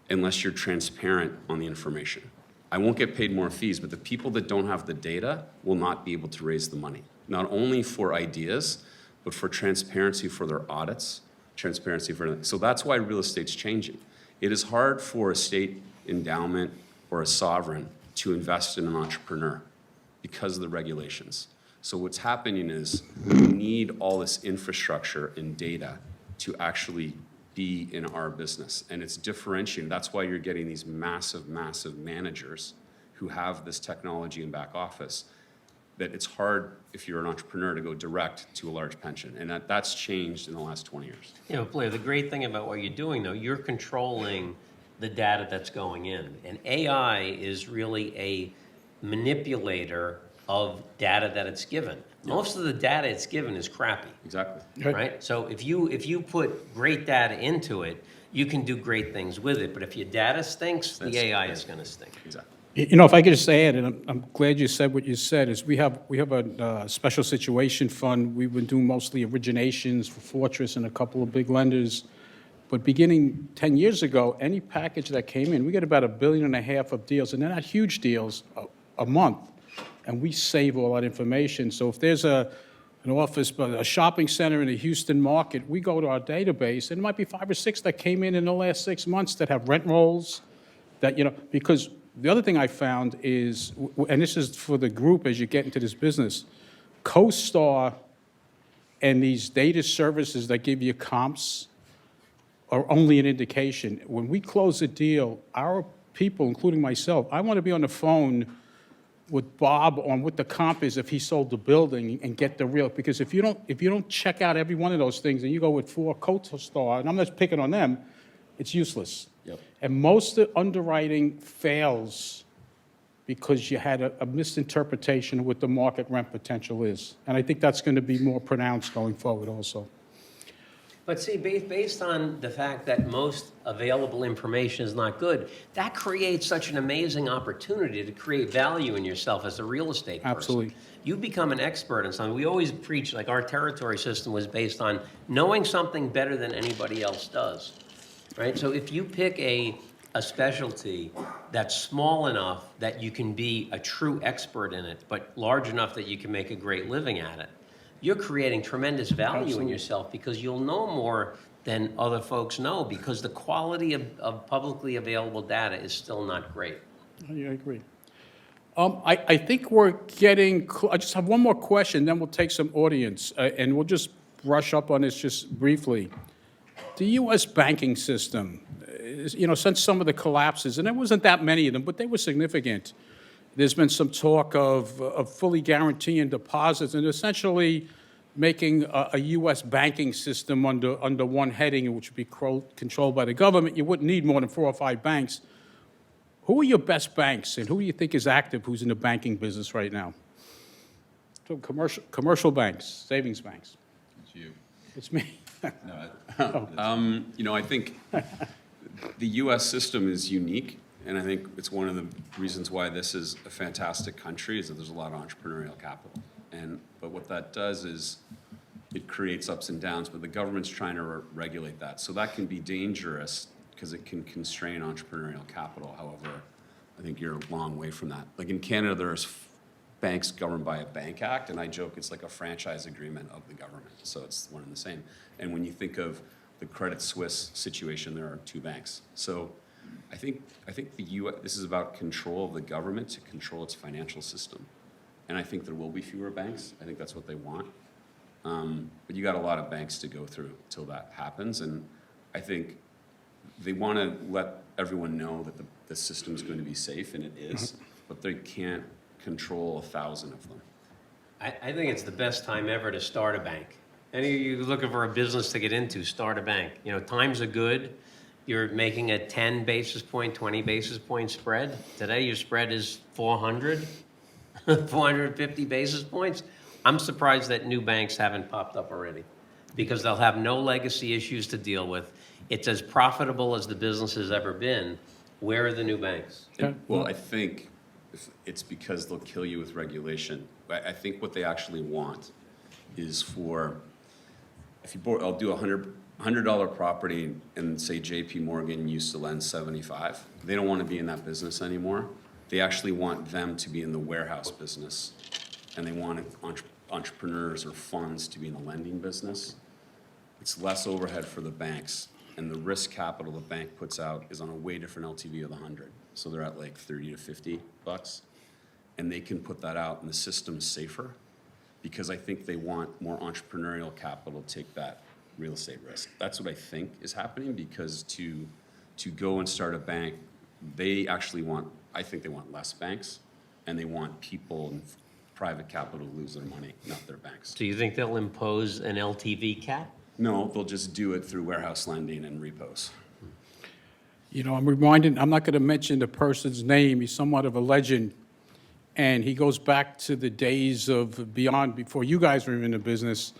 unless you're transparent on the information. I won't get paid more fees, but the people that don't have the data will not be able to raise the money. Not only for ideas, but for transparency for their audits, transparency for, so that's why real estate's changing. It is hard for a state endowment or a sovereign to invest in an entrepreneur because of the regulations. So what's happening is we need all this infrastructure and data to actually be in our business. And it's differentiating. That's why you're getting these massive, massive managers who have this technology in back office, that it's hard if you're an entrepreneur to go direct to a large pension. And that's changed in the last 20 years. You know, Blair, the great thing about what you're doing, though, you're controlling the data that's going in. And AI is really a manipulator of data that it's given. Most of the data it's given is crappy. Exactly. Right? So if you put great data into it, you can do great things with it. But if your data stinks, the AI is going to stink. Exactly. You know, if I could just add, and I'm glad you said what you said, is we have a special situation fund. We've been doing mostly originations for Fortress and a couple of big lenders. But beginning 10 years ago, any package that came in, we get about $1.5 billion of deals, and they're not huge deals, a month. And we save all that information. So if there's an office, a shopping center in the Houston market, we go to our database, and it might be 5 or 6 that came in the last 6 months that have rent rolls, that, you know, because the other thing I found is, and this is for the group as you get into this business, CoStar and these data services that give you comps are only an indication. When we close a deal, our people, including myself, I want to be on the phone with Bob on what the comp is if he sold the building and get the real, because if you don't check out every one of those things and you go with 4 CoStar, and I'm not picking on them, it's useless. Yep. And most of underwriting fails because you had a misinterpretation of what the market rent potential is. And I think that's going to be more pronounced going forward also. But see, based on the fact that most available information is not good, that creates such an amazing opportunity to create value in yourself as a real estate person. Absolutely. You become an expert in something. We always preach, like our territory system was based on knowing something better than anybody else does, right? So if you pick a specialty that's small enough that you can be a true expert in it, but large enough that you can make a great living at it, you're creating tremendous value in Absolutely. yourself because you'll know more than other folks know because the quality of publicly available data is still not great. Yeah, I agree. I think we're getting, I just have one more question, then we'll take some audience, and we'll just brush up on this just briefly. The U.S. banking system, since some of the collapses, and there wasn't that many of them, but they were significant. There's been some talk of fully guaranteeing deposits and essentially making a U.S. banking system under one heading, which would be controlled by the government. You wouldn't need more than 4 or 5 banks. Who are your best banks, and who do you think is active, who's in the banking business right now? So commercial banks, savings banks. It's you. It's me. No, I think the U.S. system is unique, and I think it's one of the reasons why this is a fantastic country is that there's a lot of entrepreneurial capital. But what that does is it creates ups and downs, but the government's trying to regulate that. So that can be dangerous because it can constrain entrepreneurial capital. However, I think you're a long way from that. Like in Canada, there's banks governed by a bank act, and I joke it's like a franchise agreement of the government. So it's one and the same. And when you think of the Credit Suisse situation, there are 2 banks. So I think the U.S. This is about control of the government to control its financial system, and I think there will be fewer banks. I think that's what they want, but you got a lot of banks to go through till that happens, and I think they want to let everyone know that the system's going to be safe, and it is, but they can't control 1,000 of them. I think it's the best time ever to start a bank. Any of you looking for a business to get into, start a bank. Times are good. You're making a 10 basis point, 20 basis point spread. Today, your spread is 400, 450 basis points. I'm surprised that new banks haven't popped up already because they'll have no legacy issues to deal with. It's as profitable as the business has ever been. Where are the new banks? Well, I think it's because they'll kill you with regulation. I think what they actually want is for, I'll do a $100 property and say JP Morgan used to lend 75. They don't want to be in that business anymore. They actually want them to be in the warehouse business, and they want entrepreneurs or funds to be in the lending business. It's less overhead for the banks, and the risk capital the bank puts out is on a way different LTV of the 100. So they're at like 30 to 50 bucks, and they can put that out, and the system's safer because I think they want more entrepreneurial capital to take that real estate risk. That's what I think is happening, because to go and start a bank, I think they want less banks, and they want people and private capital to lose their money, not their banks. Do you think they'll impose an LTV cap? No, they'll just do it through warehouse lending and repos. I'm reminded, I'm not going to mention the person's name, he's somewhat of a legend, and he goes back to the days of before you guys were in the business,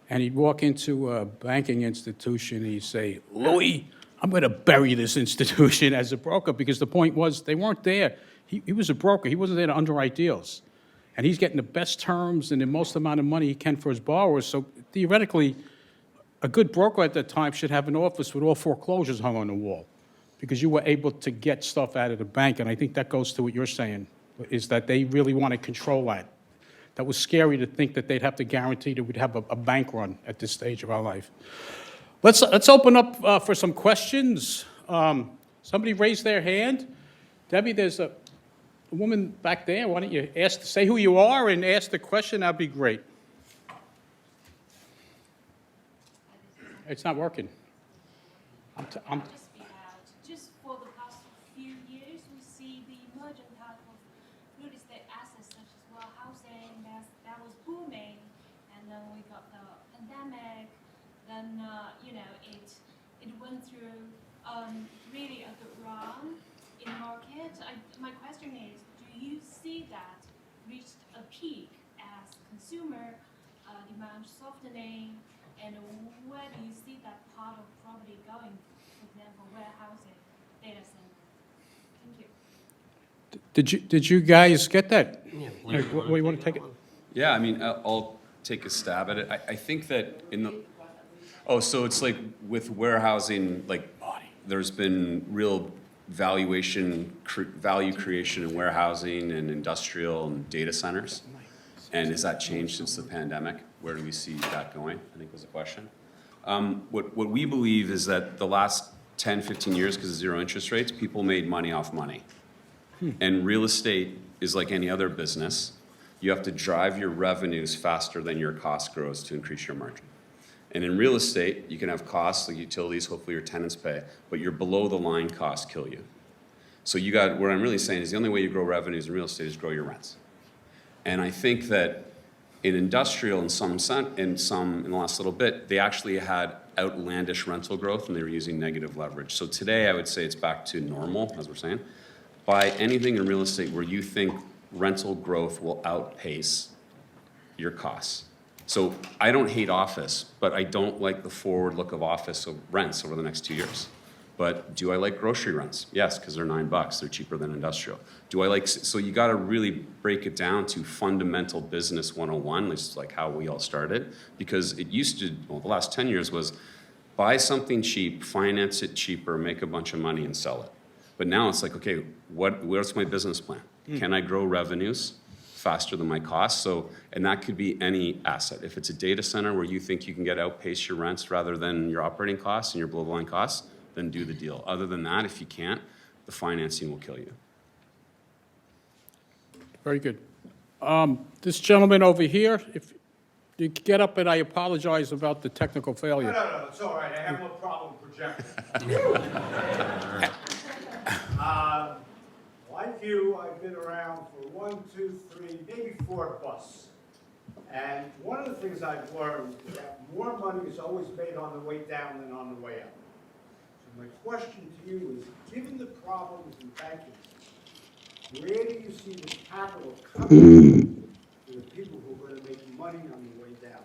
and he'd walk into a banking institution, and he'd say, "Louis, I'm going to bury this institution," as a broker, because the point was they weren't there. He was a broker. He wasn't there to underwrite deals. And he's getting the best terms and the most amount of money he can for his borrowers. So theoretically, a good broker at that time should have an office with all foreclosures hung on the wall, because you were able to get stuff out of the bank. And I think that goes to what you're saying, is that they really want to control that. That was scary to think that they'd have to guarantee that we'd have a bank run at this stage of our life. Let's open up for some questions. Somebody raised their hand. Debbie, there's a woman back there. Why don't you say who you are and ask the question? That'd be great. It's not working. Just for the past few years, we see the emergent type of real estate assets such as warehousing that was booming, and then we got the pandemic. Then it went through really a good run in the market. My question is, do you see that reached a peak as consumer demand softening, And where do you see that part of property going, for example, warehousing, data center? Thank you. Did you guys get that? Yeah, Hey, what, you want to take it? Yeah, I mean, I'll take a stab at it. I think that in the, oh, so it's like with warehousing, like, there's been real value creation in warehousing and industrial and data centers. And has that changed since the pandemic? Where do we see that going? I think was the question. What we believe is that the last 10, 15 years, because of zero interest rates, people made money off money. And real estate is like any other business. You have to drive your revenues faster than your cost grows to increase your margin. And in real estate, you can have costs like utilities, hopefully your tenants pay, but your below the line costs kill you. So you got, what I'm really saying is the only way you grow revenues in real estate is grow your rents. And I think that in industrial, in the last little bit, they actually had outlandish rental growth and they were using negative leverage. So today I would say it's back to normal, as we're saying. Buy anything in real estate where you think rental growth will outpace your costs. So I don't hate office, but I don't like the forward look of office of rents over the next 2 years. But do I like grocery rents? Yes, because they're $9. They're cheaper than industrial. Do I like, so you got to really break it down to fundamental business 101, which is like how we all started. Because it used to, well, the last 10 years was buy something cheap, finance it cheaper, make a bunch of money and sell it. But now it's like, okay, what's my business plan? Can I grow revenues faster than my costs? So, and that could be any asset. If it's a data center where you think you can outpace your rents rather than your operating costs and your below the line costs, then do the deal. Other than that, if you can't, the financing will kill you. Very good. This gentleman over here, if you could get up, and I apologize about the technical failure. No, it's all right. I have no problem projecting. Like you, I've been around for 1, 2, 3, maybe 4 busts. And one of the things I've learned is that more money is always made on the way down than on the way up. So my question to you is, given the problems in banking, where do you see the capital coming to the people who are going to make money on the way down?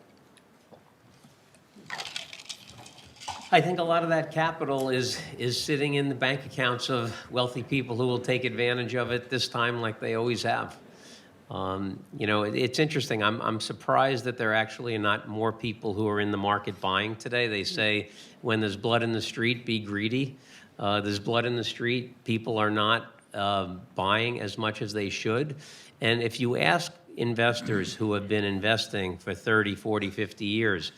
I think a lot of that capital is sitting in the bank accounts of wealthy people who will take advantage of it this time like they always have. You know, it's interesting. I'm surprised that there actually are not more people who are in the market buying today. They say when there's blood in the street, be greedy. There's blood in the street. People are not buying as much as they should. And if you ask investors who have been investing for 30, 40, 50 years,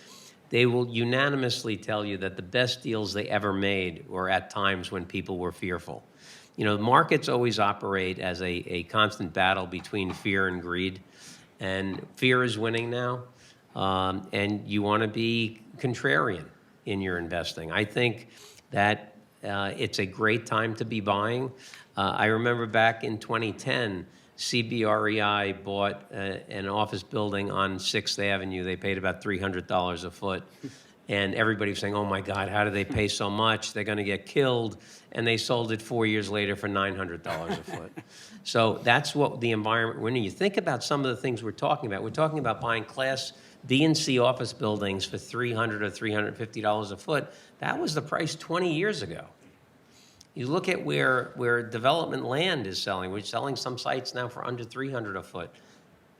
they will unanimously tell you that the best deals they ever made were at times when people were fearful. You know, markets always operate as a constant battle between fear and greed, and fear is winning now, and you want to be contrarian in your investing. I think that it's a great time to be buying. I remember back in 2010, CBREI bought an office building on 6th Avenue. They paid about $300 a foot. And everybody was saying, oh my God, how do they pay so much? They're going to get killed. And they sold it 4 years later for $900 a foot. So that's what the environment, when you think about some of the things we're talking about buying Class B and C office buildings for $300 or $350 a foot. That was the price 20 years ago. You look at where development land is selling. We're selling some sites now for under $300 a foot.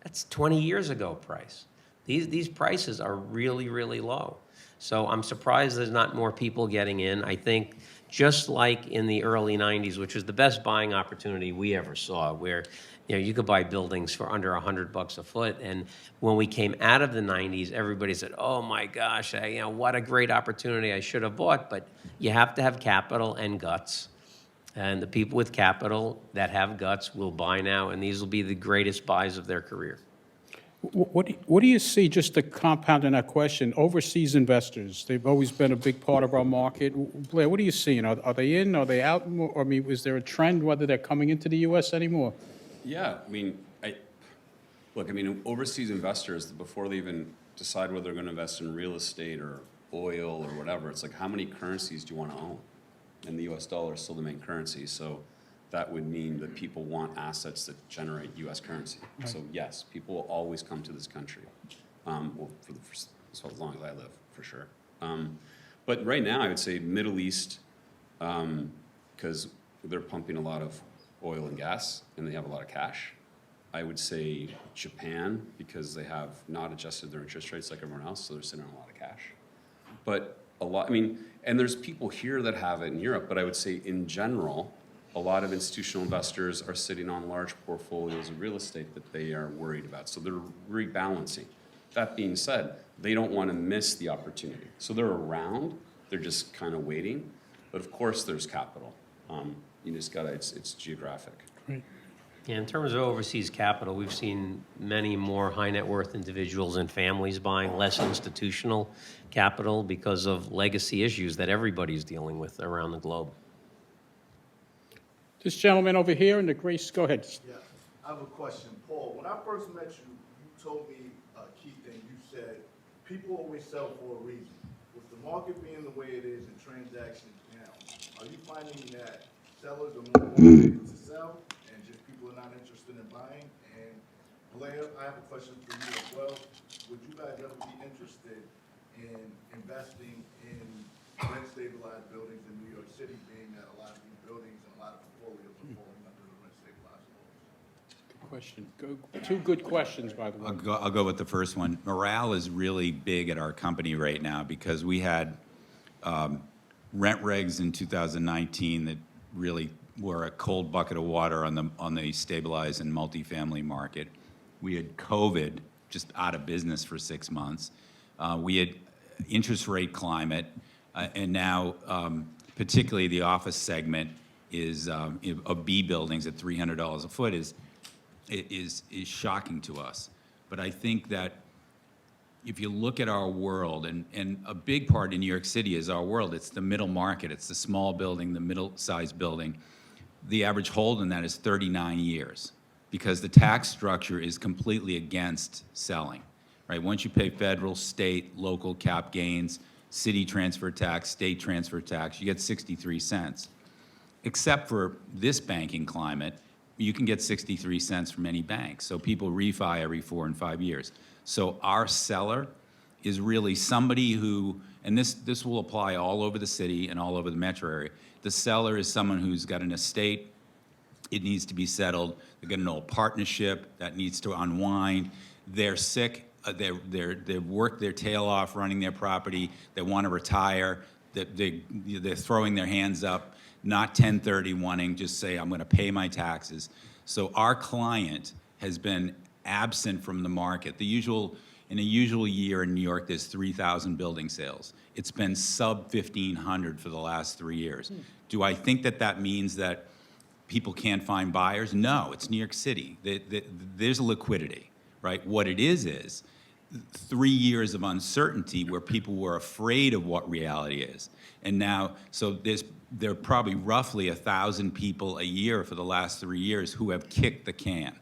That's 20 years ago price. These prices are really, really low. So I'm surprised there's not more people getting in. I think just like in the early 90s, which was the best buying opportunity we ever saw, where you could buy buildings for under $100 a foot. And when we came out of the 90s, everybody said, oh my gosh, what a great opportunity I should have bought. But you have to have capital and guts. And the people with capital that have guts will buy now, and these will be the greatest buys of their career. What do you see, just to compound on that question, overseas investors? They've always been a big part of our market. Blair, what are you seeing? Are they in? Are they out? I mean, is there a trend whether they're coming into the U.S. anymore? Yeah, I mean, overseas investors, before they even decide whether they're going to invest in real estate or oil or whatever, it's like, how many currencies do you want to own? And the U.S. dollar is still the main currency, so that would mean that people want assets that generate U.S. currency. Right. So yes, people will always come to this country. For the as long as I live, for sure. But right now, I would say Middle East, because they're pumping a lot of oil and gas, and they have a lot of cash. I would say Japan, because they have not adjusted their interest rates like everyone else, so they're sitting on a lot of cash. But a lot, I mean, and there's people here that have it in Europe, but I would say in general, a lot of institutional investors are sitting on large portfolios of real estate that they are worried about. So they're rebalancing. That being said, they don't want to miss the opportunity. So they're around, they're just kind of waiting. But of course, there's capital. You just gotta, it's geographic. Great. Yeah, in terms of overseas capital, we've seen many more high net worth individuals and families buying less institutional capital because of legacy issues that everybody's dealing with around the globe. This gentleman over here in the gray, go ahead. Yeah, I have a question. Paul, when I first met you, you told me a key thing. You said, people always sell for a reason. With the market being the way it is and transactions down, are you finding that sellers are more motivated to sell and just people are not interested in buying? And Blair, I have a question for you as well. Would you guys ever be interested in investing in rent-stabilized buildings in New York City, being that a lot of these buildings and a lot of portfolios are falling under the rent-stabilized laws? Good question. Two good questions, by the way. I'll go with the first one. Morale is really big at our company right now because we had rent regs in 2019 that really were a cold bucket of water on the stabilized and multifamily market. We had COVID, just out of business for 6 months. We had interest rate climate, and now particularly the office segment is of B buildings at $300 a foot is shocking to us. But I think that if you look at our world, and a big part in New York City is our world, it's the middle market, it's the small building, the middle-sized building. The average hold in that is 39 years because the tax structure is completely against selling, right? Once you pay federal, state, local cap gains, city transfer tax, state transfer tax, you get 63 cents. Except for this banking climate, you can get 63 cents from any bank. So people refi every 4 and 5 years. So our seller is really somebody who, and this will apply all over the city and all over the metro area. The seller is someone who's got an estate, it needs to be settled. They've got an old partnership that needs to unwind. They're sick, they've worked their tail off running their property, they want to retire, they're throwing their hands up, not 1031ing, just say, I'm going to pay my taxes. So our client has been absent from the market. In a usual year in New York, there's 3,000 building sales. It's been sub 1,500 for the last 3 years. Do I think that means that people can't find buyers? No, it's New York City. There's liquidity, right? What it is 3 years of uncertainty where people were afraid of what reality is. And now, so there are probably roughly 1,000 people a year for the last 3 years who have kicked the can,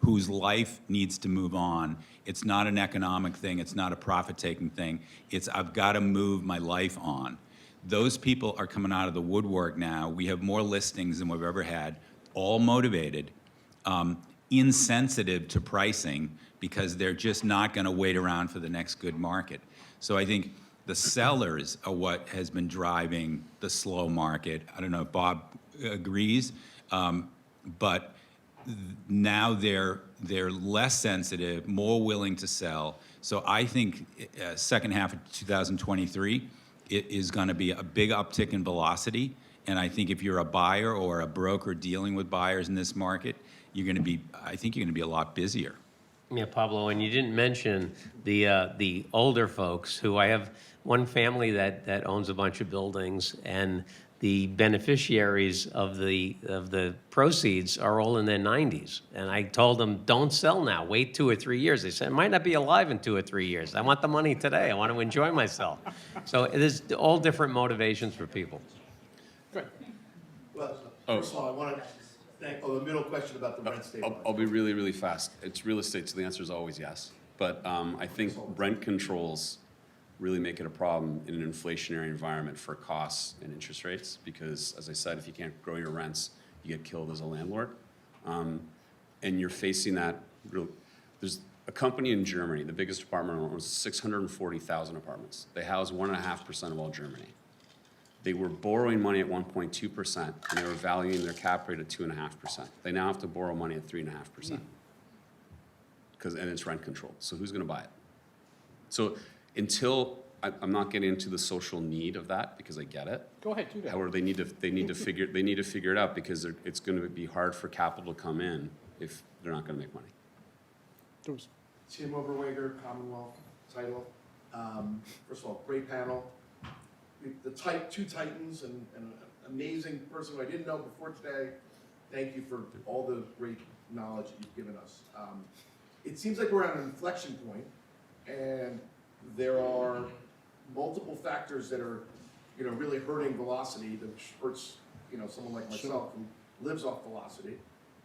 whose life needs to move on. It's not an economic thing. It's not a profit-taking thing. It's, I've got to move my life on. Those people are coming out of the woodwork now. We have more listings than we've ever had, all motivated, insensitive to pricing because they're just not going to wait around for the next good market. So I think the sellers are what has been driving the slow market. I don't know if Bob agrees, but now they're less sensitive, more willing to sell. So I think second half of 2023, it is going to be a big uptick in velocity. And I think if you're a buyer or a broker dealing with buyers in this market, I think you're going to be a lot busier. Yeah, Pablo, and you didn't mention the older folks who I have one family that owns a bunch of buildings, and the beneficiaries of the proceeds are all in their 90s. And I told them, don't sell now, wait 2 or 3 years. They said, I might not be alive in 2 or 3 years. I want the money today. I want to enjoy myself. So there's all different motivations for people. Well, first of all, I want to thank, the middle question about the rent stabilized. I'll be really, really fast. It's real estate, so the answer is always yes. But I think rent controls really make it a problem in an inflationary environment for costs and interest rates because, as I said, if you can't grow your rents, you get killed as a landlord. And you're facing that, a company in Germany, the biggest apartment was 640,000 apartments. They house 1.5% of all Germany. They were borrowing money at 1.2%, and they were valuing their cap rate at 2.5%. They now have to borrow money at 3.5%. And it's rent controlled. So who's gonna buy it? So I'm not getting into the social need of that, because I get it. Go ahead, do that. However, they need to figure it out, because it's gonna be hard for capital to come in if they're not gonna make money. Bruce. Tim Oberweger, Commonwealth title. First of all, great panel. Two titans and an amazing person who I didn't know before today. Thank you for all the great knowledge that you've given us. It seems like we're at an inflection point, and there are multiple factors that are, really hurting velocity, that hurts, someone like myself who lives off velocity.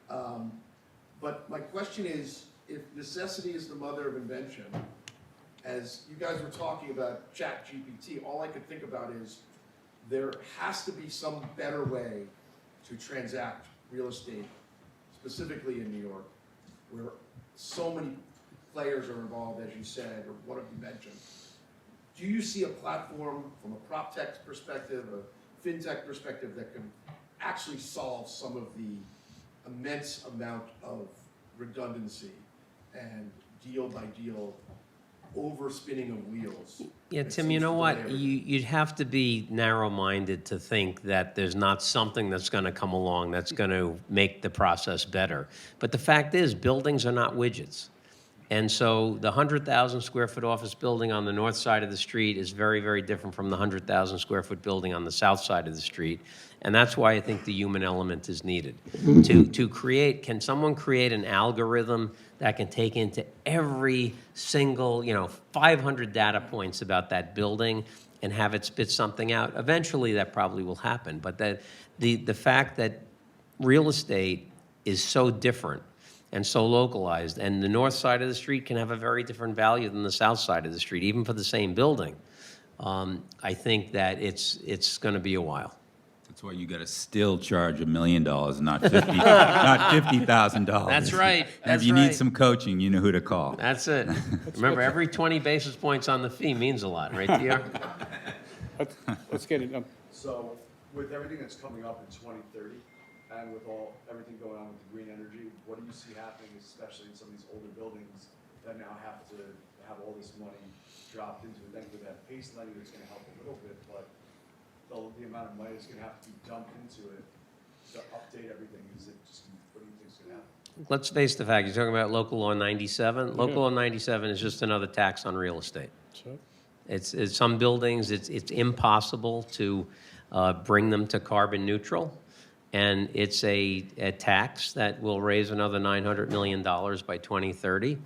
But my question is, if necessity is the mother of invention, as you guys were talking about ChatGPT, all I could think about is there has to be some better way to transact real estate, specifically in New York, where so many players are involved, as you said, or one of you mentioned. Do you see a platform from a prop tech perspective, a fintech perspective, that can actually solve some of the immense amount of redundancy and deal by deal overspinning of wheels? Yeah, that Tim, seems you know to what? delay You'd have to be narrow-minded to think that there's not something that's going to come along that's going to make the process better. But the fact is, buildings are not widgets. And so the 100,000 square foot office building on the north side of the street is very, very different from the 100,000 square foot building on the south side of the street. And that's why I think the human element is needed. Can someone create an algorithm that can take into every single, 500 data points about that building and have it spit something out? Eventually that probably will happen. But the fact that real estate is so different and so localized, and the north side of the street can have a very different value than the south side of the street, even for the same building. I think that it's going to be a while. That's why you got to still charge $1 million, not $50,000. That's right. And if you need some coaching, you know who to call. That's it. Remember, every 20 basis points on the fee means a lot, right, TR? Let's get it. So with everything that's coming up in 2030, and with everything going on with the green energy, what do you see happening, especially in some of these older buildings that now have to have all this money dropped into it? Then with that PACE lending, it's going to help a little bit, but the amount of money that's going to have to be dumped into it to update everything, what do you think is going to happen? Let's face the fact, you're talking about Local Law 97. Local Law 97 is just another tax on real estate. It's some buildings, it's impossible to bring them to carbon neutral. And it's a tax that will raise another $900 million by 2030.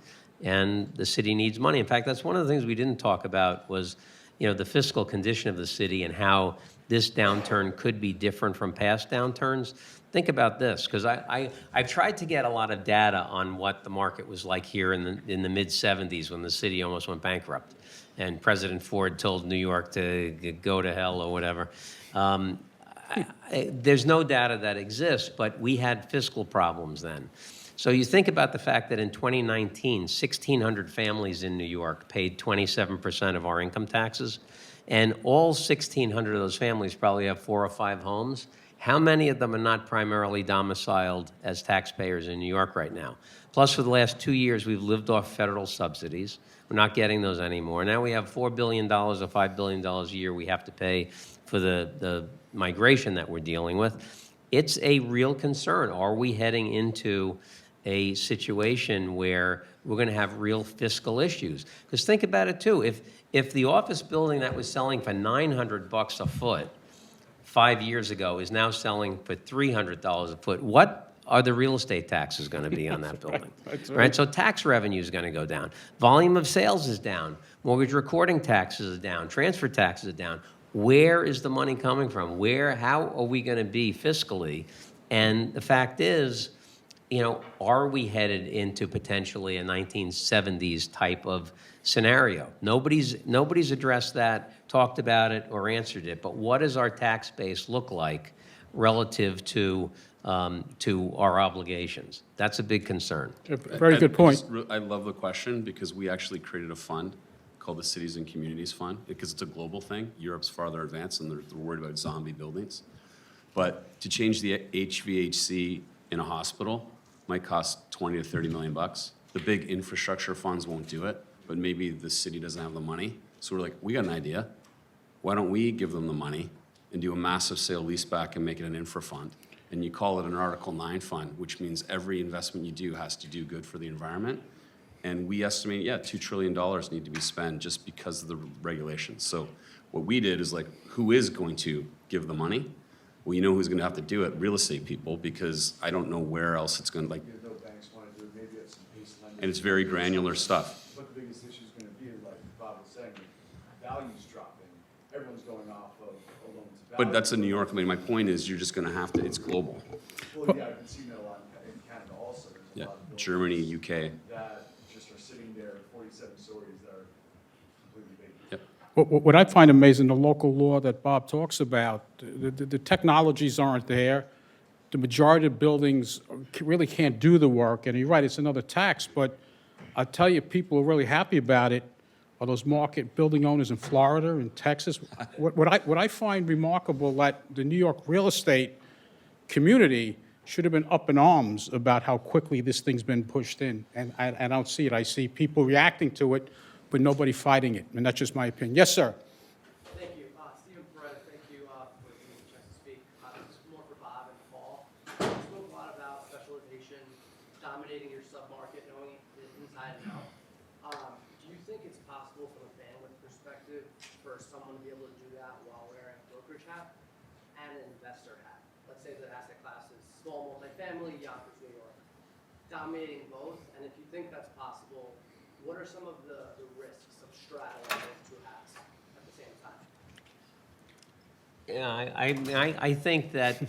And the city needs money. In fact, that's one of the things we didn't talk about was, the fiscal condition of the city and how this downturn could be different from past downturns. Think about this, because I've tried to get a lot of data on what the market was like here in the mid-'70s when the city almost went bankrupt. And President Ford told New York to go to hell or whatever. There's no data that exists, but we had fiscal problems then. So you think about the fact that in 2019, 1,600 families in New York paid 27% of our income taxes, and all 1,600 of those families probably have 4 or 5 homes. How many of them are not primarily domiciled as taxpayers in New York right now? Plus, for the last 2 years, we've lived off federal subsidies. We're not getting those anymore. Now we have $4 billion or $5 billion a year we have to pay for the migration that we're dealing with. It's a real concern. Are we heading into a situation where we're going to have real fiscal issues? Because think about it too. If the office building that was selling for $900 a foot 5 years ago is now selling for $300 a foot, what are the real estate taxes going to be on that building? Right. So tax revenue is going to go down. Volume of sales is down. Mortgage recording taxes are down. Transfer taxes are down. Where is the money coming from? How are we going to be fiscally? And the fact is, are we headed into potentially a 1970s type of scenario? Nobody's addressed that, talked about it, or answered it. But what does our tax base look like relative to to our obligations. That's a big concern. A very good point. I love the question because we actually created a fund called the Cities and Communities Fund because it's a global thing. Europe's farther advanced and they're worried about zombie buildings. But to change the HVAC in a hospital might cost 20 to 30 million bucks. The big infrastructure funds won't do it, but maybe the city doesn't have the money. So we're like, we got an idea. Why don't we give them the money and do a massive sale leaseback and make it an infra fund? And you call it an Article 9 fund, which means every investment you do has to do good for the environment. And we estimate, yeah, $2 trillion need to be spent just because of the regulations. So what we did is like, who is going to give the money? Well, you know who's going to have to do it? Real estate people, because I don't know where else it's going to, like, No banks want to do it, maybe it's some base lending. and it's very granular stuff. What the biggest issue is going to be is, like Bob was saying, values dropping, everyone's going off of a loan to value. But that's in New York. I mean, my point is you're just going to have to, it's global. Well, yeah, I've been seeing that a lot in Canada also. There's a Yeah, lot of buildings Germany, UK. that just are sitting there, 47 stories that are completely vacant. Yep. What I find amazing, the local law that Bob talks about, the technologies aren't there. The majority of buildings really can't do the work, and you're right, it's another tax, but I tell you, people are really happy about it are those market building owners in Florida and Texas. What I find remarkable that the New York real estate community should have been up in arms about how quickly this thing's been pushed in, and I don't see it. I see people reacting to it, but nobody fighting it, and that's just my opinion. Yes, sir. Thank you. Stephen Perez, thank you for giving me the chance to speak. This is more for Bob and Paul. You spoke a lot about specialization, dominating your sub-market, knowing it inside and out. Do you think it's possible from a bandwidth perspective for someone to be able to do that while wearing a brokerage hat and an investor hat? Let's say the asset class is small multifamily, Yonkers, New York. Dominating both, and if you think that's possible, what are some of the risks of straddling those two hats at the same time? Yeah, I think that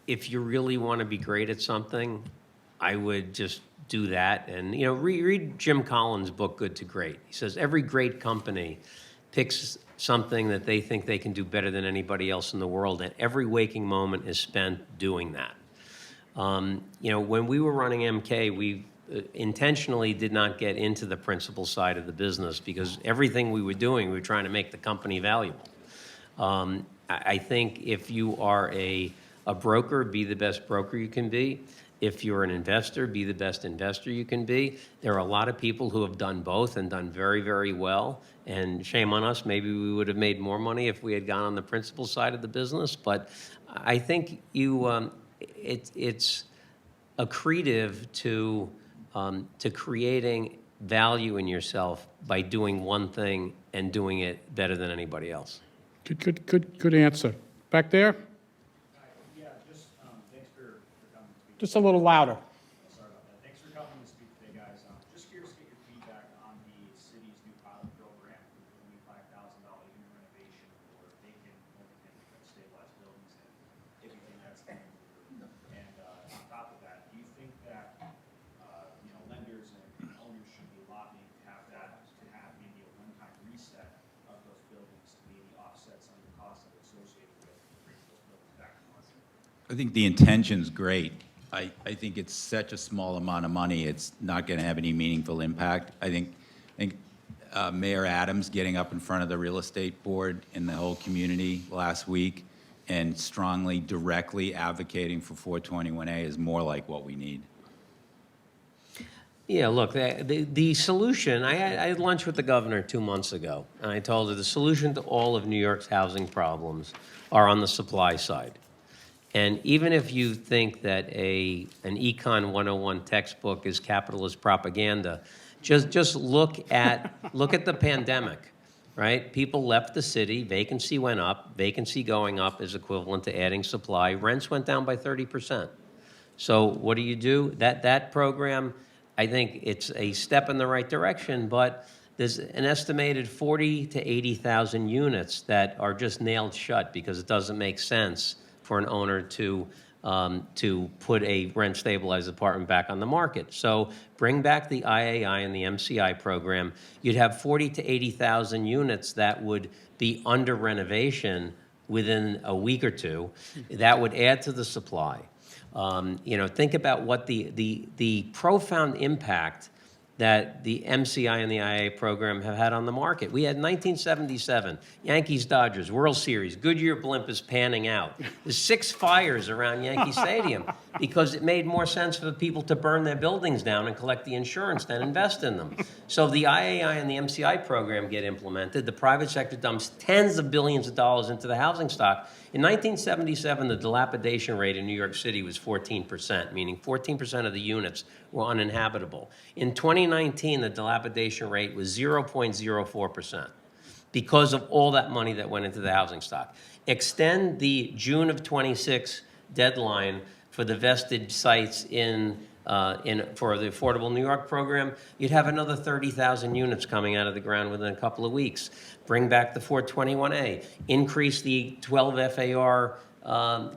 if you really want to be great at something, I would just do that. And, you know, read Jim Collins' book, Good to Great. He says every great company picks something that they think they can do better than anybody else in the world, and every waking moment is spent doing that. You know, when we were running MK, we intentionally did not get into the principal side of the business because everything we were doing, we were trying to make the company valuable. I think if you are a broker, be the best broker you can be. If you're an investor, be the best investor you can be. There are a lot of people who have done both and done very, very well. And shame on us, maybe we would have made more money if we had gone on the principal side of the business. But I think it's accretive to creating value in yourself by doing one thing and doing it better than anybody else. Good answer. Back there? Yeah, just thanks for coming to speak. Just a little louder. Sorry about that. Thanks for coming to speak today, guys. Just curious to get your feedback on the city's new pilot program for the $25,000 unit renovation for vacant, multi-family stabilized buildings, and if you think that's going to move. And on top of that, do you think that lenders and owners should be lobbying to have maybe a one-time reset of those buildings to maybe offset some of the costs that are associated with bringing those buildings back to market? I think the intention's great. I think it's such a small amount of money, it's not going to have any meaningful impact. I think Mayor Adams getting up in front of the real estate board and the whole community last week and strongly, directly advocating for 421A is more like what we need. Yeah, look, the solution, I had lunch with the governor 2 months ago, and I told her the solution to all of New York's housing problems are on the supply side. And even if you think that an Econ 101 textbook is capitalist propaganda, just look at the pandemic, right? People left the city, vacancy went up, vacancy going up is equivalent to adding supply, rents went down by 30%. So what do? That program, I think it's a step in the right direction, but there's an estimated 40 to 80,000 units that are just nailed shut because it doesn't make sense for an owner to put a rent-stabilized apartment back on the market. So bring back the IAI and the MCI program. You'd have 40 to 80,000 units that would be under renovation within a week or two. That would add to the supply. Think about what the profound impact that the MCI and the IA program have had on the market. We had 1977, Yankees, Dodgers, World Series, Goodyear blimp is panning out. There's 6 fires around Yankee Stadium because it made more sense for the people to burn their buildings down and collect the insurance than invest in them. So the IAI and the MCI program get implemented. The private sector dumps tens of billions of dollars into the housing stock. In 1977, the dilapidation rate in New York City was 14%, meaning 14% of the units were uninhabitable. In 2019, the dilapidation rate was 0.04% because of all that money that went into the housing stock. Extend the June of 26 deadline for the vested sites for the Affordable New York program, you'd have another 30,000 units coming out of the ground within a couple of weeks. Bring back the 421A, increase the 12 FAR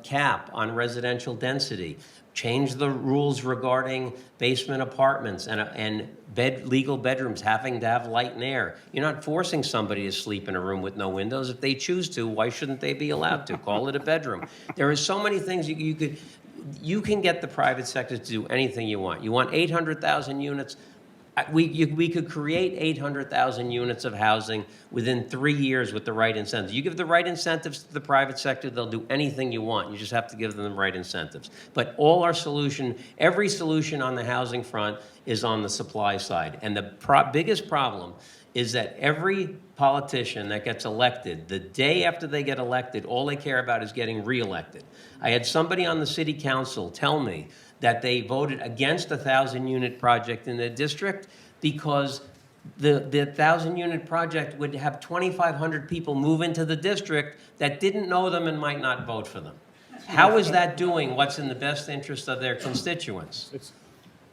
cap on residential density, change the rules regarding basement apartments and legal bedrooms having to have light and air. You're not forcing somebody to sleep in a room with no windows. If they choose to, why shouldn't they be allowed to? Call it a bedroom. There are so many things you can get the private sector to do anything you want. You want 800,000 units? We could create 800,000 units of housing within 3 years with the right incentives. You give the right incentives to the private sector, they'll do anything you want. You just have to give them the right incentives. But every solution on the housing front is on the supply side. And the biggest problem is that every politician that gets elected, the day after they get elected, all they care about is getting reelected. I had somebody on the city council tell me that they voted against a 1,000-unit project in their district because the 1,000-unit project would have 2,500 people move into the district that didn't know them and might not vote for them. How is that doing what's in the best interest of their constituents?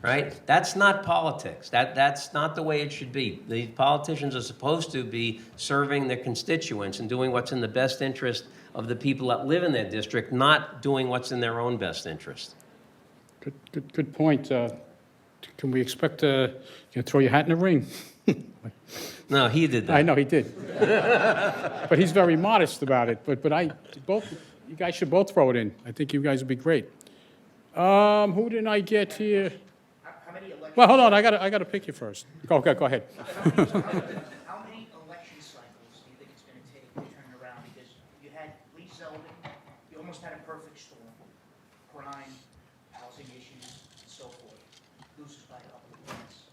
Right? That's not politics. That's not the way it should be. The politicians are supposed to be serving their constituents and doing what's in the best interest of the people that live in their district, not doing what's in their own best interest. Good point. Can we expect to throw your hat in the ring? No, he did that. I know he did. But he's very modest about it. But you guys should both throw it in. I think you guys would be great. Who didn't I get here? Well, hold on. I got to pick you first. Go ahead. How many election cycles do you think it's going to take to turn around? Because you had Lee Zeldin, you almost had a perfect storm, crime, housing issues, and so forth. Loses by a couple of points.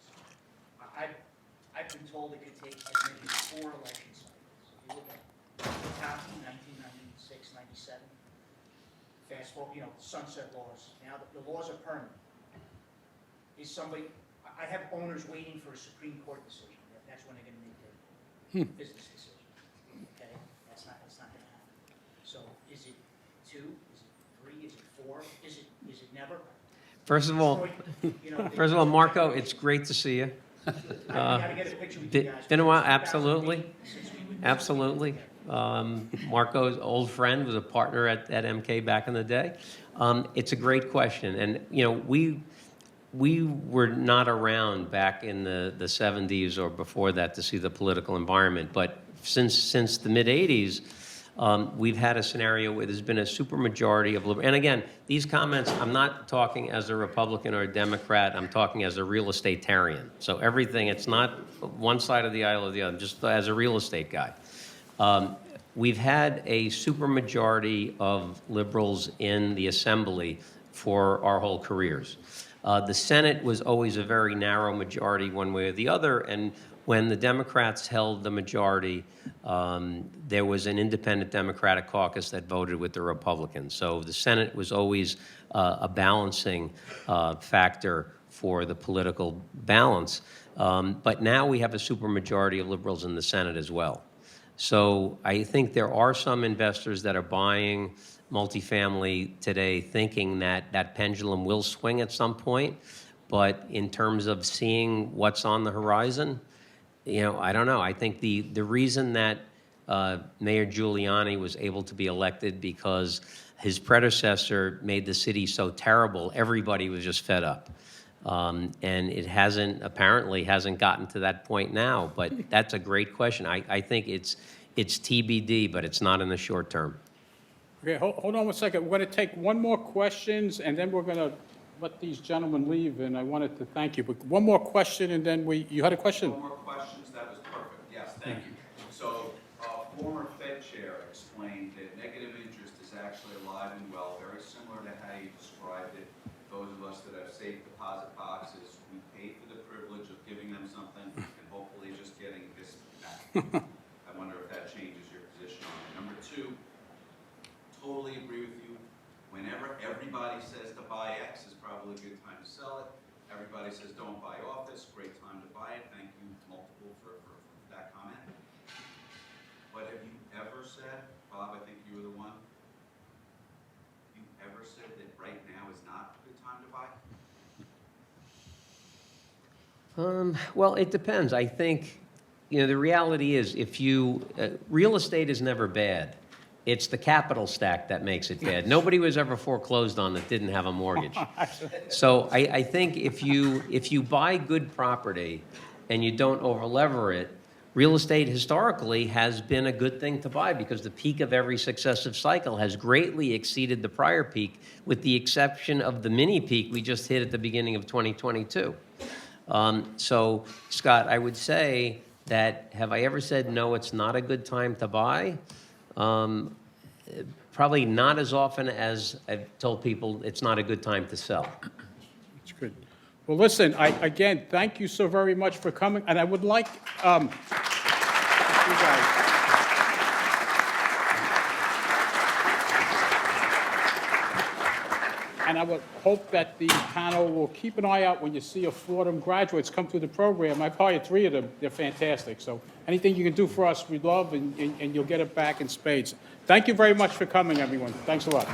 I've been told it could take as many as 4 election cycles. If you look at Kentucky, 1996, 97. Fast forward, sunset laws. Now the laws are permanent. I have owners waiting for a Supreme Court decision. That's when they're going to make their business decision. Okay? That's not going to happen. So is it 2? Is it 3? Is it 4? Is it never? First of all, Marco, it's great to see you. I got to get a picture with you guys. Been a while, absolutely. Absolutely. Marco's old friend, was a partner at MK back in the day. It's a great question. And, we were not around back in the 70s or before that to see the political environment. But since the mid-80s, we've had a scenario where there's been a supermajority of liberal. And again, these comments, I'm not talking as a Republican or a Democrat. I'm talking as a real estate-tarian. So everything, it's not one side of the aisle or the other, just as a real estate guy. We've had a supermajority of liberals in the Assembly for our whole careers. The Senate was always a very narrow majority one way or the other, and when the Democrats held the majority, there was an independent Democratic caucus that voted with the Republicans. So the Senate was always a balancing factor for the political balance. But now we have a supermajority of liberals in the Senate as well. So I think there are some investors that are buying multifamily today thinking that that pendulum will swing at some point. But in terms of seeing what's on the horizon, I don't know. I think the reason that Mayor Giuliani was able to be elected because his predecessor made the city so terrible, everybody was just fed up. And it apparently hasn't gotten to that point now, but that's a great question. I think it's TBD, but it's not in the short term. Okay, hold on one second. We're going to take one more questions, and then we're going to let these gentlemen leave, and I wanted to thank you. But one more question, and then you had a question? One more questions, that was perfect, yes, thank you. So, former Fed chair explained that negative interest is actually alive and well, very similar to how you described it. Those of us that have safe deposit boxes, we pay for the privilege of giving them something and hopefully just getting this back. I wonder if that changes your position on it. Number two, totally agree with you. Whenever everybody says to buy X is probably a good time to sell it. Everybody says don't buy office, great time to buy it. Thank you, multiple, for that comment. But have you ever said, Bob, I think you were the one, you ever said that right now is not a good time to buy? Well, it depends. I think, the reality is real estate is never bad. It's the capital stack that makes it bad. Nobody was ever foreclosed on that didn't have a mortgage. So I think if you buy good property and you don't over-lever it, real estate historically has been a good thing to buy because the peak of every successive cycle has greatly exceeded the prior peak, with the exception of the mini peak we just hit at the beginning of 2022. So, Scott, I would say that, have I ever said, no, it's not a good time to buy? Probably not as often as I've told people it's not a good time to sell. That's good. Well, listen, again, thank you so very much for coming, and I would like, you guys. And I would hope that the panel will keep an eye out when you see a Fordham graduates come through the program. I've hired 3 of them. They're fantastic. So anything you can do for us, we'd love, and you'll get it back in spades. Thank you very much for coming, everyone. Thanks a lot.